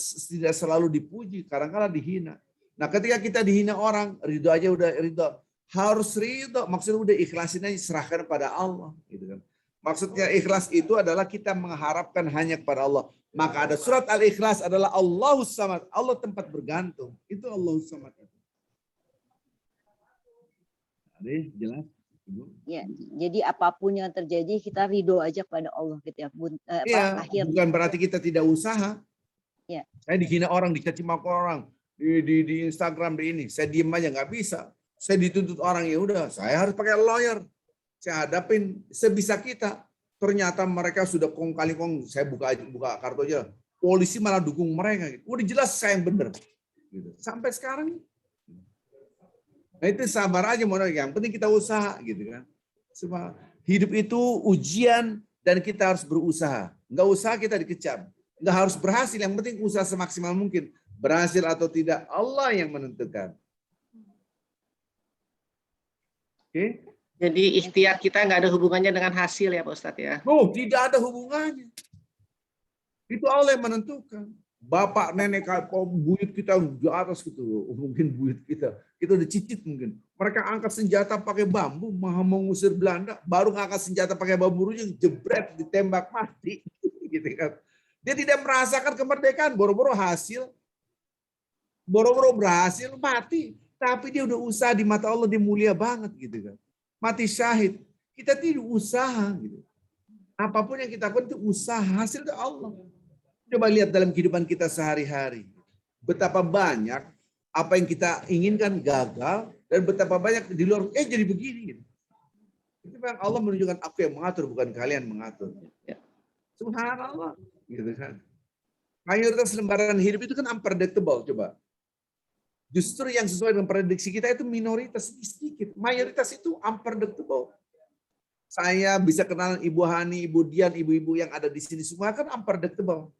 selalu dipuji. Kadang-kadang dihina. Nah, ketika kita dihina orang, ridho aja udah ridho. Harus ridho, maksudnya udah ikhlasin aja, serahkan pada Allah. Gitu kan. Maksudnya ikhlas itu adalah kita mengharapkan hanya kepada Allah. Maka ada surat Al-Ikhlas adalah Allahus Samad. Allah tempat bergantung. Itu Allahus Samad. Ada jelas? Ya, jadi apapun yang terjadi kita ridho aja kepada Allah gitu ya. Bukan berarti kita tidak usaha. Ya. Saya dihina orang, dicaci maki orang. Di Instagram di ini, saya diem aja nggak bisa. Saya dituntut orang, ya udah, saya harus pakai lawyer. Saya hadapin sebisa kita. Ternyata mereka sudah kong kali kong, saya buka kartu aja. Polisi malah dukung mereka. Udah jelas saya yang benar. Gitu. Sampai sekarang. Nah, itu sabar aja, yang penting kita usaha, gitu kan. Sebab hidup itu ujian dan kita harus berusaha. Nggak usaha kita dikecam. Nggak harus berhasil, yang penting usaha semaksimal mungkin. Berhasil atau tidak, Allah yang menentukan. Oke? Jadi ikhtiar kita nggak ada hubungannya dengan hasil ya Pak Ustadz ya? Oh, tidak ada hubungannya. Itu Allah yang menentukan. Bapak, nenek, buyut kita di atas gitu. Mungkin buyut kita udah cicit mungkin. Mereka angkat senjata pakai bambu, mau mengusir Belanda, baru ngangkat senjata pakai bambu rujung, jebret, ditembak mati. Gitu kan. Dia tidak merasakan kemerdekaan, boro-boro hasil. Boro-boro berhasil, mati. Tapi dia udah usaha di mata Allah, dia mulia banget gitu kan. Mati syahid. Kita tidak usaha gitu. Apapun yang kita lakukan itu usaha, hasil dari Allah. Coba lihat dalam kehidupan kita sehari-hari. Betapa banyak apa yang kita inginkan gagal, dan betapa banyak di luar, jadi begini. Itu memang Allah menunjukkan aku yang mengatur, bukan kalian mengatur. Subhanallah. Gitu kan. Mayoritas lembaran hidup itu kan unpredictable. Coba. Justru yang sesuai dengan prediksi kita itu minoritas, sedikit. Mayoritas itu unpredictable. Saya bisa kenal Ibu Hani, Ibu Dian, ibu-ibu yang ada di sini semua kan unpredictable.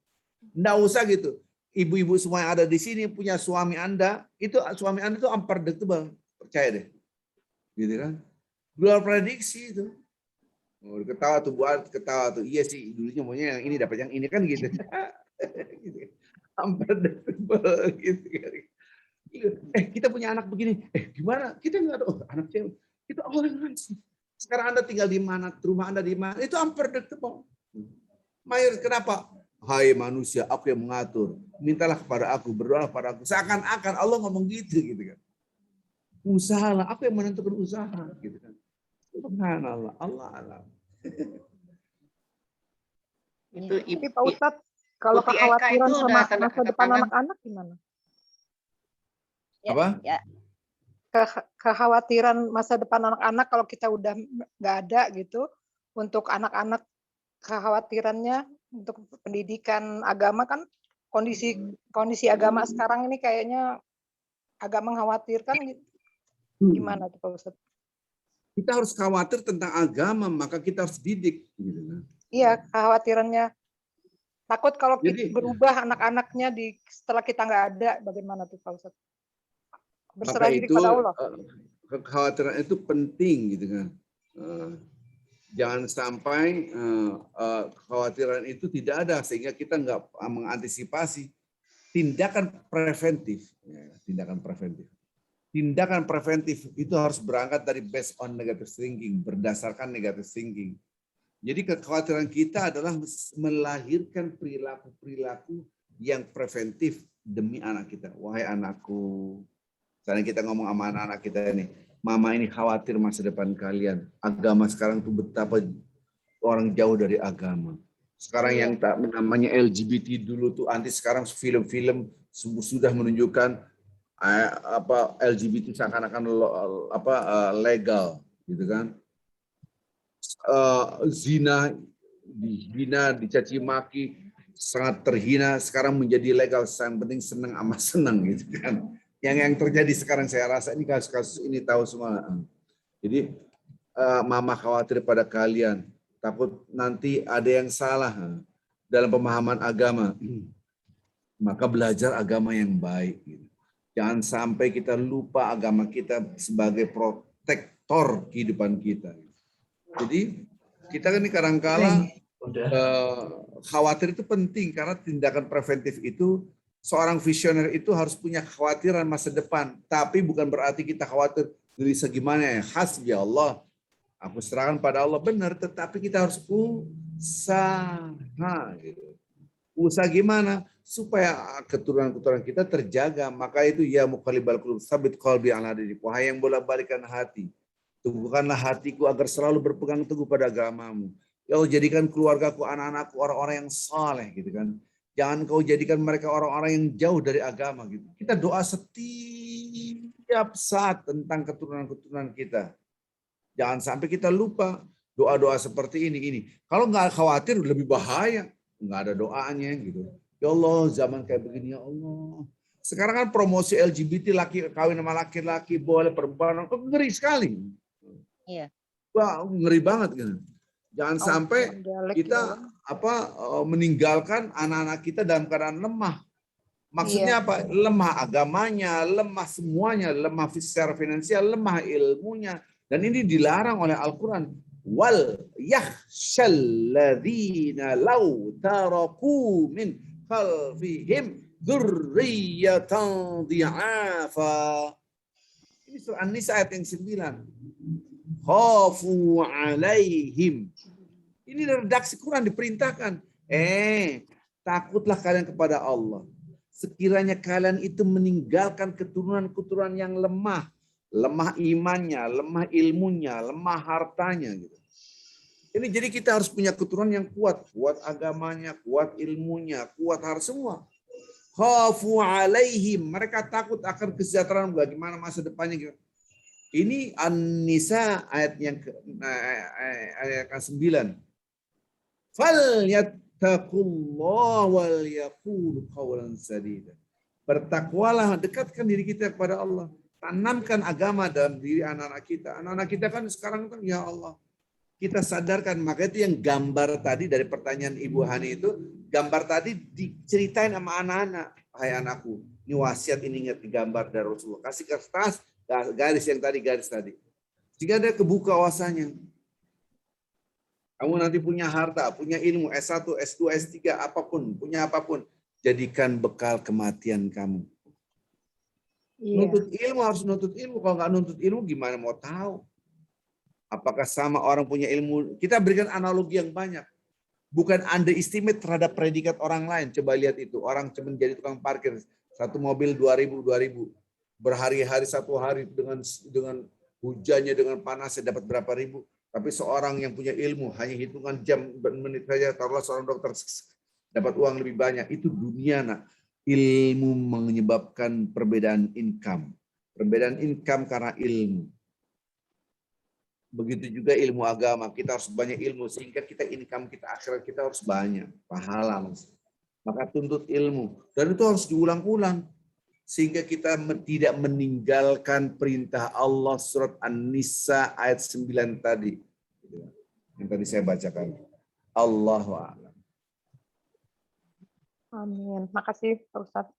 Nggak usah gitu. Ibu-ibu semua yang ada di sini punya suami Anda, itu suami Anda itu unpredictable. Percaya deh. Gitu kan. Luar prediksi itu. Oh, ketawa tuh buat ketawa tuh. Iya sih, dulunya maunya yang ini dapat yang ini kan gitu. Unpredictable gitu kan. Kita punya anak begini. Gimana? Kita nggak ada anak cewek. Itu Allah yang ngasih. Sekarang Anda tinggal di mana, rumah Anda di mana, itu unpredictable. Mayoritas kenapa? Hai manusia, aku yang mengatur. Mintalah kepada aku, berdoalah kepada aku. Seakan-akan Allah ngomong gitu kan. Usahalah, aku yang menentukan usaha gitu kan. Subhanallah, Allah alam. Itu Tapi Pak Ustadz, kalau Putih Eka kekhawatiran itu sama udah tanda masa depan tangan. anak-anak gimana? Apa? Ya, Kekhawatiran masa depan anak-anak kalau kita udah nggak ada gitu, untuk anak-anak kekhawatirannya untuk pendidikan agama kan kondisi agama sekarang ini kayaknya agak mengkhawatirkan. Gimana tuh Pak Ustadz? Kita harus khawatir tentang agama, maka kita harus didik. Iya, kekhawatirannya takut kalau Jadi, berubah anak-anaknya setelah kita nggak ada, bagaimana tuh Pak Ustadz? Berserah maka diri itu kepada Allah. kekhawatiran itu penting gitu kan. Jangan sampai kekhawatiran itu tidak ada sehingga kita nggak mengantisipasi tindakan preventif. Tindakan preventif itu harus berangkat dari based on negative thinking, berdasarkan negative thinking. Jadi kekhawatiran kita adalah melahirkan perilaku-perilaku yang preventif demi anak kita. Wahai anakku, misalnya kita ngomong sama anak-anak kita ini, mama ini khawatir masa depan kalian. Agama sekarang tuh betapa orang jauh dari agama. Sekarang yang tak namanya LGBT dulu tuh anti, sekarang film-film sudah menunjukkan LGBT seakan-akan legal, gitu kan? Zina, dicaci maki, sangat terhina. Sekarang menjadi legal. Yang penting senang sama senang, gitu kan? Yang terjadi sekarang saya rasa ini kasus-kasus ini tahu semua. Jadi mama khawatir pada kalian, takut nanti ada yang salah dalam pemahaman agama. Maka belajar agama yang baik. Jangan sampai kita lupa agama kita sebagai protektor kehidupan kita. Jadi kita ini kadang-kala khawatir itu penting karena tindakan preventif itu, seorang visioner itu harus punya kekhawatiran masa depan. Tapi bukan berarti kita khawatir dari segi mana ya, hasbi Allah, aku serahkan pada Allah, benar. Tetapi kita harus usaha. Usaha gimana? Supaya keturunan-keturunan kita terjaga. Maka itu ya muqallibal qulub, tsabit qalbi ala dinik. Wahai yang bolak-balikan hati, teguhkanlah hatiku agar selalu berpegang teguh pada agamamu. Ya Allah, jadikan keluargaku, anak-anakku orang-orang yang saleh gitu kan. Jangan kau jadikan mereka orang-orang yang jauh dari agama gitu. Kita doa setiap saat tentang keturunan-keturunan kita. Jangan sampai kita lupa doa-doa seperti ini. Kalau nggak khawatir lebih bahaya. Nggak ada doanya gitu. Ya Allah, zaman kayak begini ya Allah. Sekarang kan promosi LGBT, laki kawin sama laki-laki, boleh perempuan, ngeri sekali. Iya. Wah, ngeri banget gitu. Jangan sampai kita meninggalkan anak-anak kita dalam keadaan lemah. Maksudnya apa? Lemah agamanya, lemah semuanya, lemah secara finansial, lemah ilmunya. Dan ini dilarang oleh Al-Quran. Wal yakhshal ladzina law taraku min khalfihim dzurriyyatan dhi'afa. Ini surah An-Nisa ayat yang 9. Khafu alaihim. Ini redaksi Quran diperintahkan. Takutlah kalian kepada Allah. Sekiranya kalian itu meninggalkan keturunan-keturunan yang lemah. Lemah imannya, lemah ilmunya, lemah hartanya. Gitu. Ini jadi kita harus punya keturunan yang kuat. Kuat agamanya, kuat ilmunya, kuat harus semua. Khafu alaihim. Mereka takut akan kesejahteraan. Bagaimana masa depannya. Gitu. Ini An-Nisa ayat yang ayat ke-9. Fal yattaqullah wal yaqulu qawlan sadida. Bertakwalah, dekatkan diri kita kepada Allah. Tanamkan agama dalam diri anak-anak kita. Anak-anak kita kan sekarang kan ya Allah. Kita sadarkan, maka itu yang gambar tadi dari pertanyaan Ibu Hani itu, gambar tadi diceritain sama anak-anak. Hai anakku, ini wasiat, ini ingat digambar dari Rasulullah. Kasih kertas, garis tadi. Jika ada kebuka wawasannya. Kamu nanti punya harta, punya ilmu, S1, S2, S3, apapun, punya apapun. Jadikan bekal kematian kamu. Nuntut ilmu harus nuntut ilmu. Kalau nggak nuntut ilmu gimana mau tahu? Apakah sama orang punya ilmu? Kita berikan analogi yang banyak. Bukan underestimate terhadap predikat orang lain. Coba lihat itu. Orang cuma jadi tukang parkir. Satu mobil 2.000. Berhari-hari, satu hari dengan hujannya, dengan panasnya dapat berapa ribu. Tapi seorang yang punya ilmu, hanya hitungan jam, menit saja, taruhlah seorang dokter dapat uang lebih banyak. Itu dunia, nak. Ilmu menyebabkan perbedaan income. Perbedaan income karena ilmu. Begitu juga ilmu agama. Kita harus banyak ilmu sehingga kita income kita akhirat kita harus banyak. Pahala. Maka tuntut ilmu. Dan itu harus diulang-ulang. Sehingga kita tidak meninggalkan perintah Allah surat An-Nisa ayat 9 tadi. Yang tadi saya bacakan. Allahu a'lam. Amin. Makasih Pak Ustadz.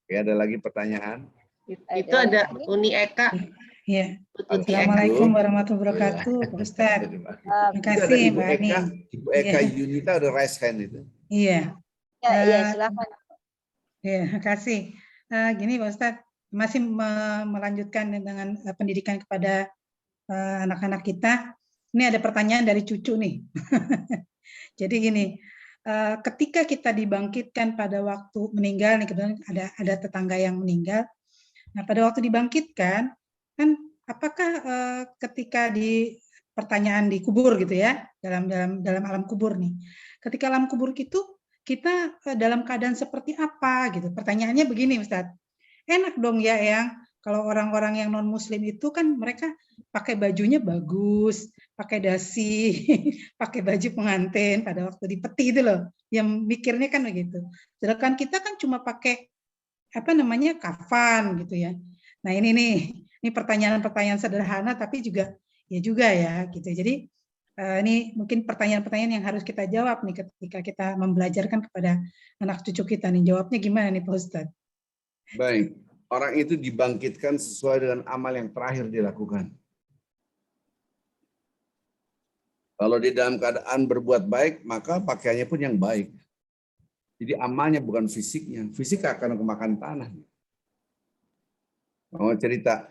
Oke, ada lagi pertanyaan? Itu ada Uni Eka. Ya. Uni Eka. Assalamualaikum warahmatullahi wabarakatuh, Pak Ustadz. Terima kasih, Mbak Ani. Ibu Eka Yunita udah raise hand itu. Iya. Iya, silakan. Ya, terima kasih. Gini Pak Ustadz, masih melanjutkan dengan pendidikan kepada anak-anak kita. Ini ada pertanyaan dari cucu nih. Jadi gini, ketika kita dibangkitkan pada waktu meninggal, nih kebetulan ada tetangga yang meninggal. Nah, pada waktu dibangkitkan, kan apakah ketika di pertanyaan di kubur gitu ya, dalam alam kubur nih. Ketika alam kubur itu kita dalam keadaan seperti apa gitu. Pertanyaannya begini Ustadz. Enak dong ya yang kalau orang-orang yang non muslim itu kan mereka pakai bajunya bagus, pakai dasi, pakai baju pengantin pada waktu di peti itu loh. Yang mikirnya kan begitu. Sedangkan kita kan cuma pakai kafan gitu ya. Nah, ini pertanyaan-pertanyaan sederhana tapi juga ya gitu. Jadi ini mungkin pertanyaan-pertanyaan yang harus kita jawab nih ketika kita membelajarkan kepada anak cucu kita nih. Jawabnya gimana nih Pak Ustadz? Baik, orang itu dibangkitkan sesuai dengan amal yang terakhir dilakukan. Kalau di dalam keadaan berbuat baik, maka pakaiannya pun yang baik. Jadi amalnya bukan fisiknya. Fisik akan kemakan tanah. Mau cerita,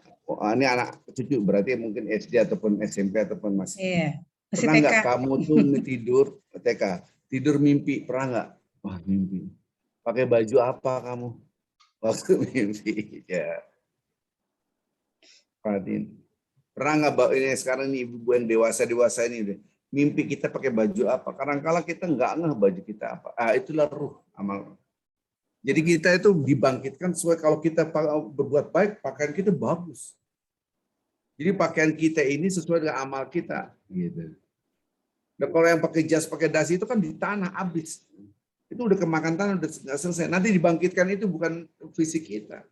ini anak cucu berarti mungkin SD ataupun SMP ataupun masih. Iya. Masih Pernah TK. nggak kamu tuh tidur TK, tidur mimpi, pernah nggak? Wah mimpi. Pakai baju apa kamu? Waktu mimpi, ya. Perhatiin. Pernah nggak ini sekarang ini ibu yang dewasa ini mimpi kita pakai baju apa? Kadang-kala kita nggak ngeh baju kita apa. Itulah ruh amal. Jadi kita itu dibangkitkan sesuai kalau kita berbuat baik, pakaian kita bagus. Jadi pakaian kita ini sesuai dengan amal kita, gitu. Dan kalau yang pakai jas, pakai dasi itu kan di tanah habis. Itu udah kemakan tanah, udah nggak selesai. Nanti dibangkitkan itu bukan fisik kita.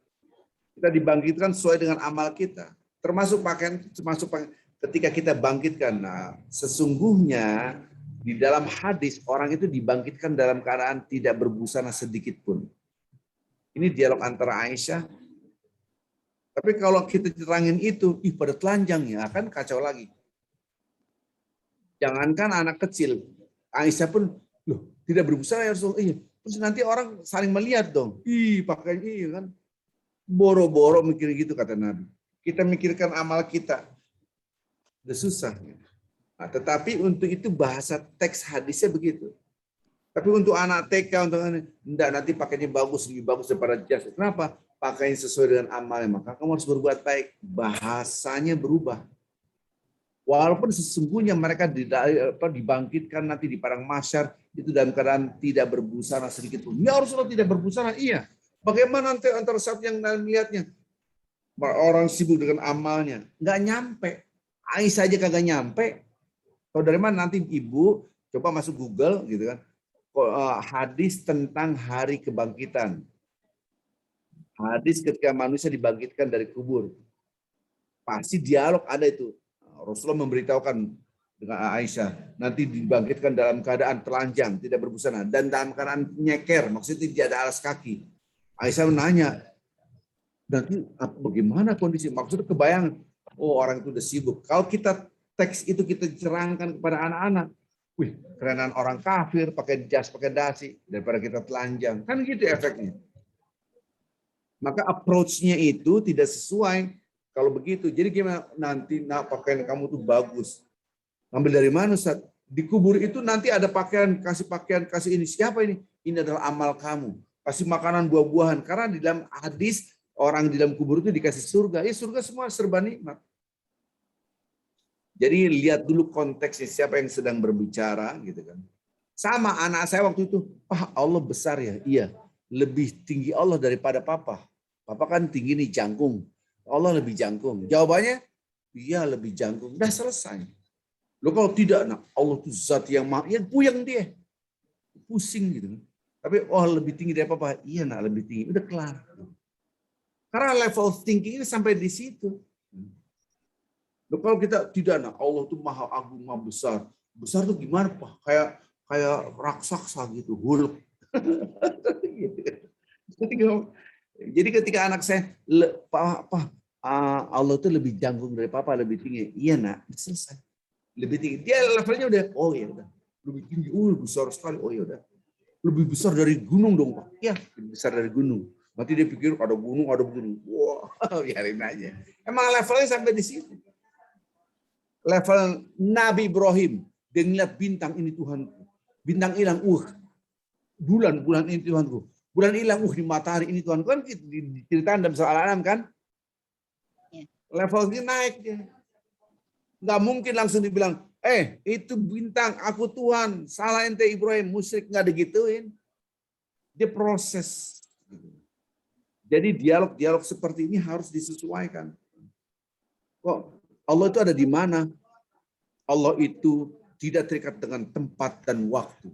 Kita dibangkitkan sesuai dengan amal kita. Termasuk pakaian ketika kita bangkitkan. Nah, sesungguhnya di dalam hadis orang itu dibangkitkan dalam keadaan tidak berbusana sedikit pun. Ini dialog antara Aisyah. Tapi kalau kita terangin itu, pada telanjang ya, kan kacau lagi. Jangankan anak kecil, Aisyah pun loh tidak berbusana ya Rasul. Terus nanti orang saling melihat dong. Pakainya kan. Boro-boro mikir gitu kata Nabi. Kita mikirkan amal kita. Udah susah. Nah, tetapi untuk itu bahasa teks hadisnya begitu. Tapi untuk anak TK, untuk enggak nanti pakainya bagus, lebih bagus daripada jas. Kenapa? Pakainya sesuai dengan amalnya. Maka kamu harus berbuat baik. Bahasanya berubah. Walaupun sesungguhnya mereka dibangkitkan nanti di padang mahsyar itu dalam keadaan tidak berbusana sedikit pun. Ya Rasulullah tidak berbusana, iya. Bagaimana nanti antara saat yang melihatnya? Orang sibuk dengan amalnya, nggak nyampe. Aisyah aja kagak nyampe. Kalau dari mana nanti ibu coba masuk Google gitu kan, hadis tentang hari kebangkitan. Hadis ketika manusia dibangkitkan dari kubur. Pasti dialog ada itu. Rasulullah memberitahukan dengan Aisyah, nanti dibangkitkan dalam keadaan telanjang, tidak berbusana, dan dalam keadaan nyeker, maksudnya tidak ada alas kaki. Aisyah menanya, nanti bagaimana kondisi? Maksudnya kebayang, oh orang itu udah sibuk. Kalau kita teks itu kita cerangkan kepada anak-anak, wih kerenan orang kafir pakai jas, pakai dasi, daripada kita telanjang. Kan gitu efeknya. Maka approach-nya itu tidak sesuai. Kalau begitu, jadi gimana nanti pakaian kamu tuh bagus. Ngambil dari mana, Ustaz? Di kubur itu nanti ada pakaian, kasih ini. Siapa ini? Ini adalah amal kamu. Kasih makanan buah-buahan. Karena di dalam hadis, orang di dalam kubur itu dikasih surga. Ya surga semua serba nikmat. Jadi lihat dulu konteksnya, siapa yang sedang berbicara. Gitu kan. Sama anak saya waktu itu, Allah besar ya? Iya, lebih tinggi Allah daripada papa. Papa kan tinggi nih, jangkung. Allah lebih jangkung. Jawabannya, iya lebih jangkung. Udah selesai. Lo kalau tidak, nah Allah itu zat yang maha, ya puyeng dia. Pusing gitu. Tapi lebih tinggi dari apa? Iya nak lebih tinggi. Udah kelar. Karena level thinking ini sampai di situ. Lo kalau kita tidak, nah Allah itu maha agung, maha besar. Besar tuh gimana Pak? Kayak raksasa gitu, Hulk. Jadi ketika anak saya, Allah itu lebih jangkung dari papa, lebih tinggi. Iya nak, selesai. Lebih tinggi. Dia levelnya udah, oh ya udah. Lebih tinggi, besar sekali. Oh ya udah. Lebih besar dari gunung dong Pak. Iya, lebih besar dari gunung. Nanti dia pikir ada gunung. Wah, biarin aja. Emang levelnya sampai di situ. Level Nabi Ibrahim. Dia ngeliat bintang, ini Tuhanku. Bintang hilang, bulan ini Tuhanku. Bulan hilang, di matahari ini Tuhanku. Kan diceritakan dalam surah Al-An'am kan. Levelnya naik dia. Nggak mungkin langsung dibilang, itu bintang, aku Tuhan, salah ente Ibrahim, musyrik, nggak digituin. Dia proses. Jadi dialog-dialog seperti ini harus disesuaikan. Kok Allah itu ada di mana? Allah itu tidak terikat dengan tempat dan waktu.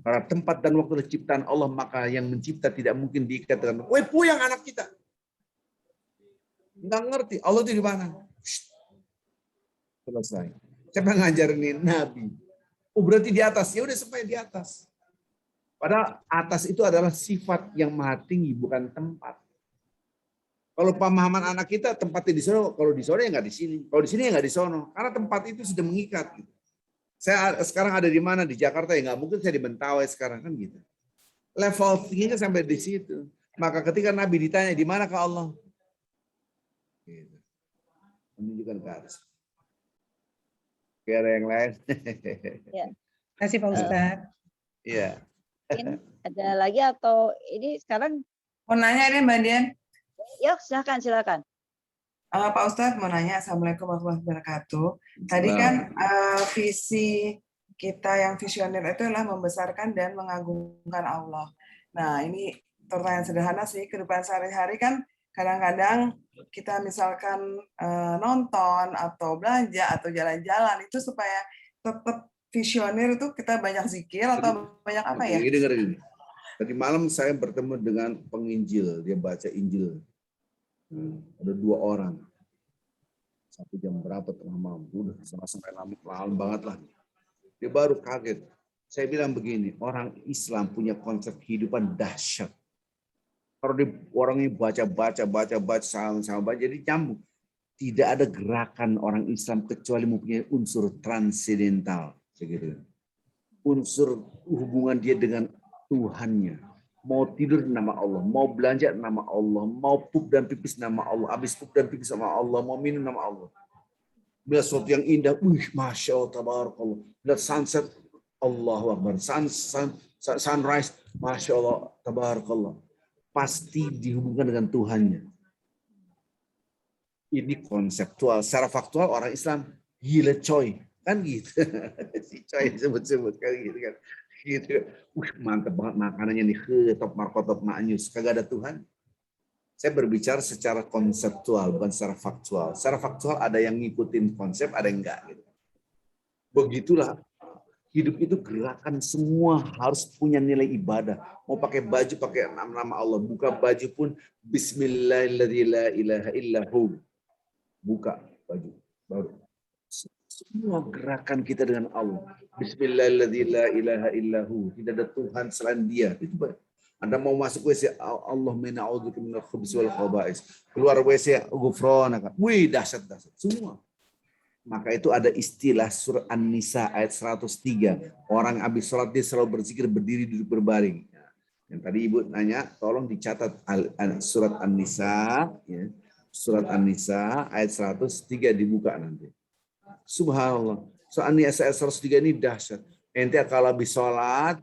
Karena tempat dan waktu adalah ciptaan Allah, maka yang mencipta tidak mungkin diikat dengan, puyang anak kita. Nggak ngerti, Allah itu di mana? Selesai. Siapa ngajarin Nabi? Berarti di atas. Ya udah sampai di atas. Padahal atas itu adalah sifat yang maha tinggi, bukan tempat. Kalau pemahaman anak kita, tempatnya di sono, kalau di sono ya nggak di sini. Kalau di sini ya nggak di sono. Karena tempat itu sudah mengikat. Saya sekarang ada di mana? Di Jakarta ya nggak mungkin saya di Mentawai sekarang kan gitu. Level tingginya sampai di situ. Maka ketika Nabi ditanya di mana ke Allah? Gitu. Menunjukkan ke atas. Ada yang lain. Ya. Terima kasih Pak Ustadz. Iya. Ada lagi atau ini sekarang? Mau nanya nih Mbak Dian. Yuk silakan. Pak Ustadz mau nanya, Assalamualaikum warahmatullahi wabarakatuh. Tadi kan visi kita yang visioner itu adalah membesarkan dan mengagungkan Allah. Nah ini pertanyaan sederhana sih, kehidupan sehari-hari kan kadang-kadang kita misalkan nonton atau belanja atau jalan-jalan itu supaya tetap visioner itu kita banyak zikir atau banyak apa ya? Dengerin. Tadi malam saya bertemu dengan penginjil, dia baca Injil. Ada 2 orang. 1 jam berapa tengah malam, udah sampai malam banget lah. Dia baru kaget. Saya bilang begini, orang Islam punya konsep kehidupan dahsyat. Kalau orangnya baca sama jadi nyambung. Tidak ada gerakan orang Islam kecuali mempunyai unsur transendental, segitu. Unsur hubungan dia dengan Tuhannya. Mau tidur nama Allah, mau belanja nama Allah, mau pup dan pipis nama Allah, habis pup dan pipis nama Allah, mau minum nama Allah. Bila sesuatu yang indah, masya Allah, tabarakallah. Bila sunset, Allahu Akbar. Sunrise, masya Allah, tabarakallah. Pasti dihubungkan dengan Tuhannya. Ini konseptual. Secara faktual orang Islam Gila coy, kan gitu. Si coy sebut-sebut kan gitu kan. Gitu. Mantep banget makanannya nih, top markotop maknyus. Kagak ada Tuhan. Saya berbicara secara konseptual, bukan secara faktual. Secara faktual ada yang ngikutin konsep, ada yang enggak. Gitu. Begitulah hidup itu gerakan, semua harus punya nilai ibadah. Mau pakai baju, pakai nama Allah. Buka baju pun Bismillahirrahmanirrahim. Buka baju baru. Semua gerakan kita dengan Allah. Bismillahirrahmanirrahim. Tidak ada Tuhan selain Dia. Itu Anda mau masuk WC, Allah mina'udzubika minal khubuthi wal khaba'is. Keluar WC, ghufranaka. Wih, dahsyat. Semua. Maka itu ada istilah surat An-Nisa ayat 103. Orang habis sholat dia selalu berzikir berdiri duduk berbaring. Yang tadi Ibu nanya, tolong dicatat surat An-Nisa. Ya. Surat An-Nisa ayat 103 dibuka nanti. Subhanallah. Surat An-Nisa ayat 103 ini dahsyat. Ente kalau habis sholat,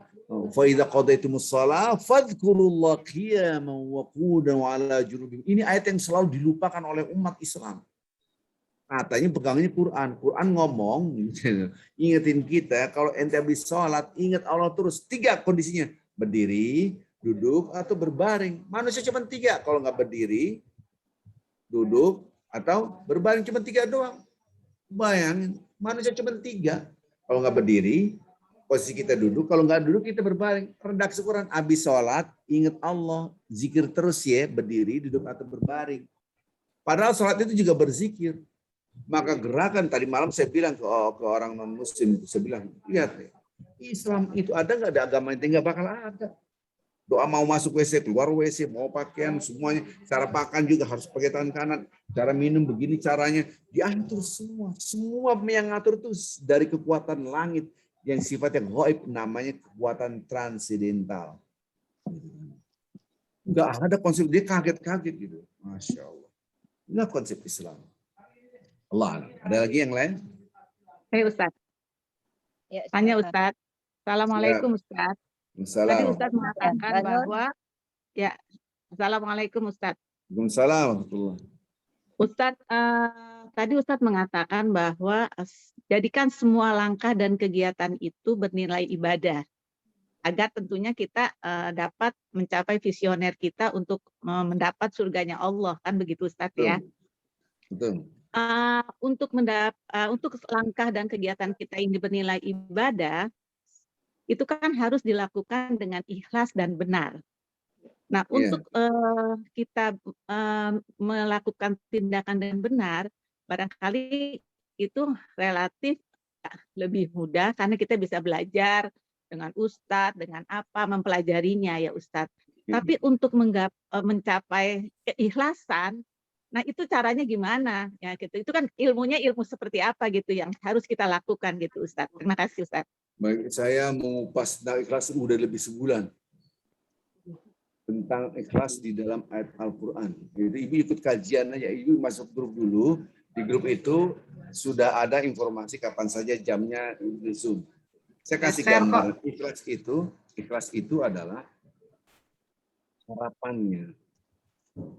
fa idza qadaitumus shalah fadhkurullaha qiyaman wa qu'udan wa 'ala junubihim. Ini ayat yang selalu dilupakan oleh umat Islam. Katanya pegangnya Quran. Quran ngomong, ingetin kita kalau ente habis sholat, ingat Allah terus. 3 kondisinya. Berdiri, duduk, atau berbaring. Manusia cuma 3. Kalau nggak berdiri, duduk, atau berbaring cuma 3 doang. Bayangin, manusia cuma 3. Kalau nggak berdiri, posisi kita duduk. Kalau nggak duduk, kita berbaring. Redaksi Quran, habis sholat, ingat Allah. Zikir terus ya, berdiri, duduk, atau berbaring. Padahal sholat itu juga berzikir. Maka gerakan tadi malam saya bilang ke orang non muslim, saya bilang, lihat ya, Islam itu ada nggak ada agama yang nggak bakal ada. Doa mau masuk WC, keluar WC, mau pakaian, semuanya. Cara makan juga harus pakai tangan kanan. Cara minum begini caranya. Diatur semua. Semua yang ngatur itu dari kekuatan langit yang sifatnya gaib, namanya kekuatan transidental. Nggak ada konsep, dia kaget-kaget gitu. Masya Allah. Inilah konsep Islam. Allah. Ada lagi yang lain? Hey Ustaz. Ya, Tanya silakan. Ustaz. Assalamualaikum Ustaz. Tadi Ustaz mengatakan Ya, bahwa ya Assalamualaikum Ustaz. Waalaikumsalam. Ustaz tadi Ustaz mengatakan bahwa jadikan semua langkah dan kegiatan itu bernilai ibadah agar tentunya kita dapat mencapai visioner kita untuk mendapat surganya Allah, kan begitu Ustaz ya? Betul. Untuk langkah dan kegiatan kita ini bernilai ibadah, itu kan harus dilakukan dengan ikhlas dan benar. Nah, untuk kita melakukan tindakan dengan benar, barangkali itu relatif lebih mudah karena kita bisa belajar dengan ustadz, dengan apa, mempelajarinya ya Ustadz. Tapi untuk mencapai keikhlasan, nah itu caranya gimana ya gitu. Itu kan ilmunya ilmu seperti apa gitu yang harus kita lakukan gitu Ustaz. Terima kasih Ustaz. Baik, saya mengupas tentang ikhlas udah lebih sebulan. Tentang ikhlas di dalam ayat Al-Quran. Jadi Ibu ikut kajian aja, Ibu masuk grup dulu. Di grup itu sudah ada informasi kapan saja jamnya di Zoom. Saya kasih gambar. Ikhlas itu adalah harapannya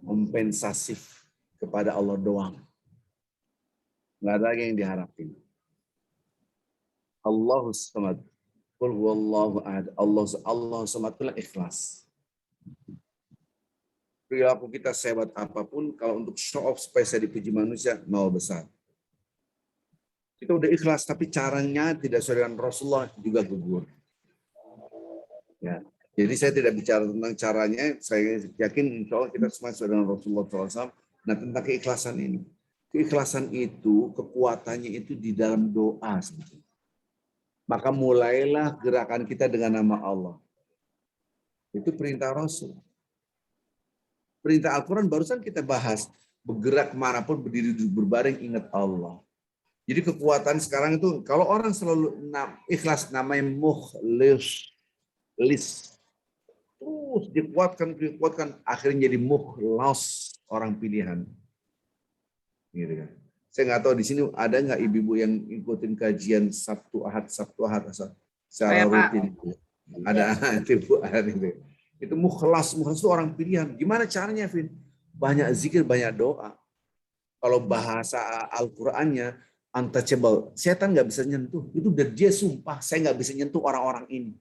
kompensasif kepada Allah doang. Nggak ada yang diharapin. Allahus samad. Qul huwallahu ahad. Allah samad itu ikhlas. Perilaku kita sehebat apapun, kalau untuk show off supaya saya dipuji manusia, nol besar. Kita udah ikhlas, tapi caranya tidak sesuai dengan Rasulullah juga gugur. Ya. Jadi saya tidak bicara tentang caranya, saya yakin insya Allah kita semua sesuai dengan Rasulullah SAW. Nah tentang keikhlasan ini. Keikhlasan itu, kekuatannya itu di dalam doa. Sebetulnya. Maka mulailah gerakan kita dengan nama Allah. Itu perintah Rasul. Perintah Al-Quran barusan kita bahas. Bergerak kemanapun, berdiri duduk berbaring, ingat Allah. Jadi kekuatan sekarang itu, kalau orang selalu ikhlas namanya mukhlis. Terus dikuatkan, akhirnya jadi mukhlas, orang pilihan. Gitu kan. Saya nggak tahu di sini ada nggak ibu-ibu yang ikutin kajian Sabtu Ahad secara rutin. Ada itu ada itu. Itu mukhlas itu orang pilihan. Gimana caranya, Vin? Banyak zikir, banyak doa. Kalau bahasa Al-Qur'annya untouchable. Setan nggak bisa nyentuh. Itu udah dia sumpah, saya nggak bisa nyentuh orang-orang ini.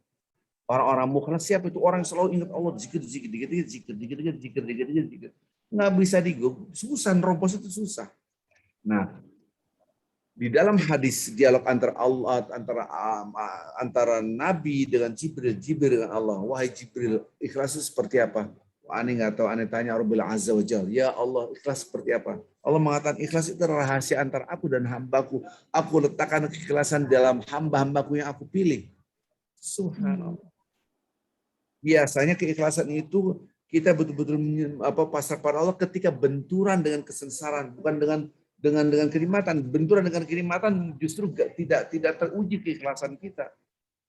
Orang-orang mukhlas siapa itu? Orang yang selalu ingat Allah, zikir, nggak bisa digugah. Susah, nerobos itu susah. Nah, di dalam hadis dialog antara Allah, antara Nabi dengan Jibril dengan Allah. Wahai Jibril, ikhlas itu seperti apa? Ani nggak tahu, ani tanya Rabbil Azza wa Jalla. Ya Allah, ikhlas seperti apa? Allah mengatakan ikhlas itu rahasia antara aku dan hambaku. Aku letakkan keikhlasan dalam hamba-hambaku yang aku pilih. Subhanallah. Biasanya keikhlasan itu kita betul-betul pasrah pada Allah ketika benturan dengan kesengsaraan, bukan dengan kenikmatan. Benturan dengan kenikmatan justru tidak teruji keikhlasan kita.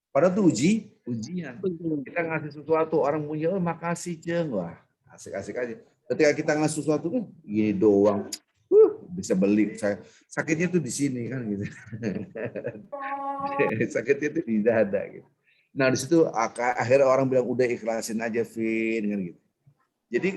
Padahal itu ujian. Kita ngasih sesuatu, orang punya, oh makasih Ceng, wah asik-asik aja. Ketika kita ngasih sesuatu, gini doang, bisa beli. Sakitnya tuh di sini kan gitu. Sakitnya tuh di dada gitu. Nah di situ akhirnya orang bilang udah ikhlasin aja Vin kan gitu. Jadi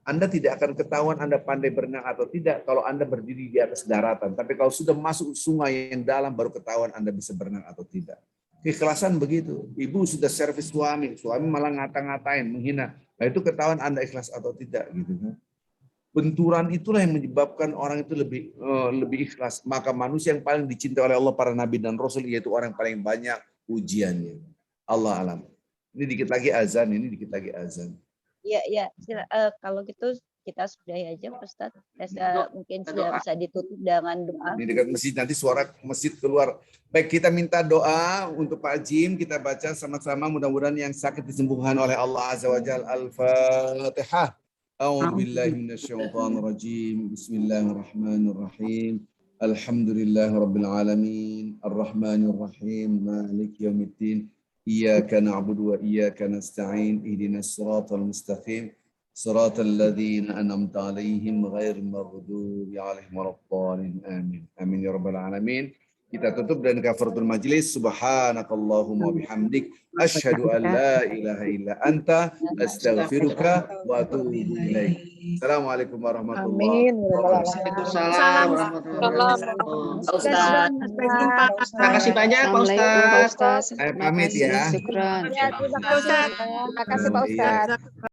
Anda tidak akan ketahuan Anda pandai berenang atau tidak kalau Anda berdiri di atas daratan. Tapi kalau sudah masuk sungai yang dalam baru ketahuan Anda bisa berenang atau tidak. Keikhlasan begitu. Ibu sudah servis suami malah ngata-ngatain, menghina. Nah itu ketahuan Anda ikhlas atau tidak gitu kan. Benturan itulah yang menyebabkan orang itu lebih ikhlas. Maka manusia yang paling dicintai oleh Allah, para nabi dan rasul, yaitu orang yang paling banyak ujiannya. Allah alam. Ini dikit lagi azan. Iya. Kalau gitu kita sudahi aja, Ustaz. Mungkin sudah bisa ditutup dengan doa. Ini dekat masjid, nanti suara masjid keluar. Baik, kita minta doa untuk Pak Jim. Kita baca sama-sama. Mudah-mudahan yang sakit disembuhkan oleh Allah Azza wa Jalla. Al-Fatihah. A'udzu billahi minasyaitonir rajim. Bismillahirrahmanirrahim. Alhamdulillahirabbil alamin. Arrahmanir rahim. Maliki yaumiddin. Iyyaka na'budu wa iyyaka nasta'in. Ihdinas siratal mustaqim. صراط الذين أنعمت عليهم غير المغضوب عليهم ولا الضالين آمين آمين يا رب العالمين. Kita tutup dan kafaratul majlis. Subhanakallahumma bihamdik asyhadu an la ilaha illa anta astaghfiruka wa atubu ilaik. Assalamualaikum warahmatullahi wabarakatuh. Waalaikumsalam warahmatullahi wabarakatuh. Terima kasih banyak Pak Ustaz. Saya pamit ya. Terima kasih Pak Ustaz.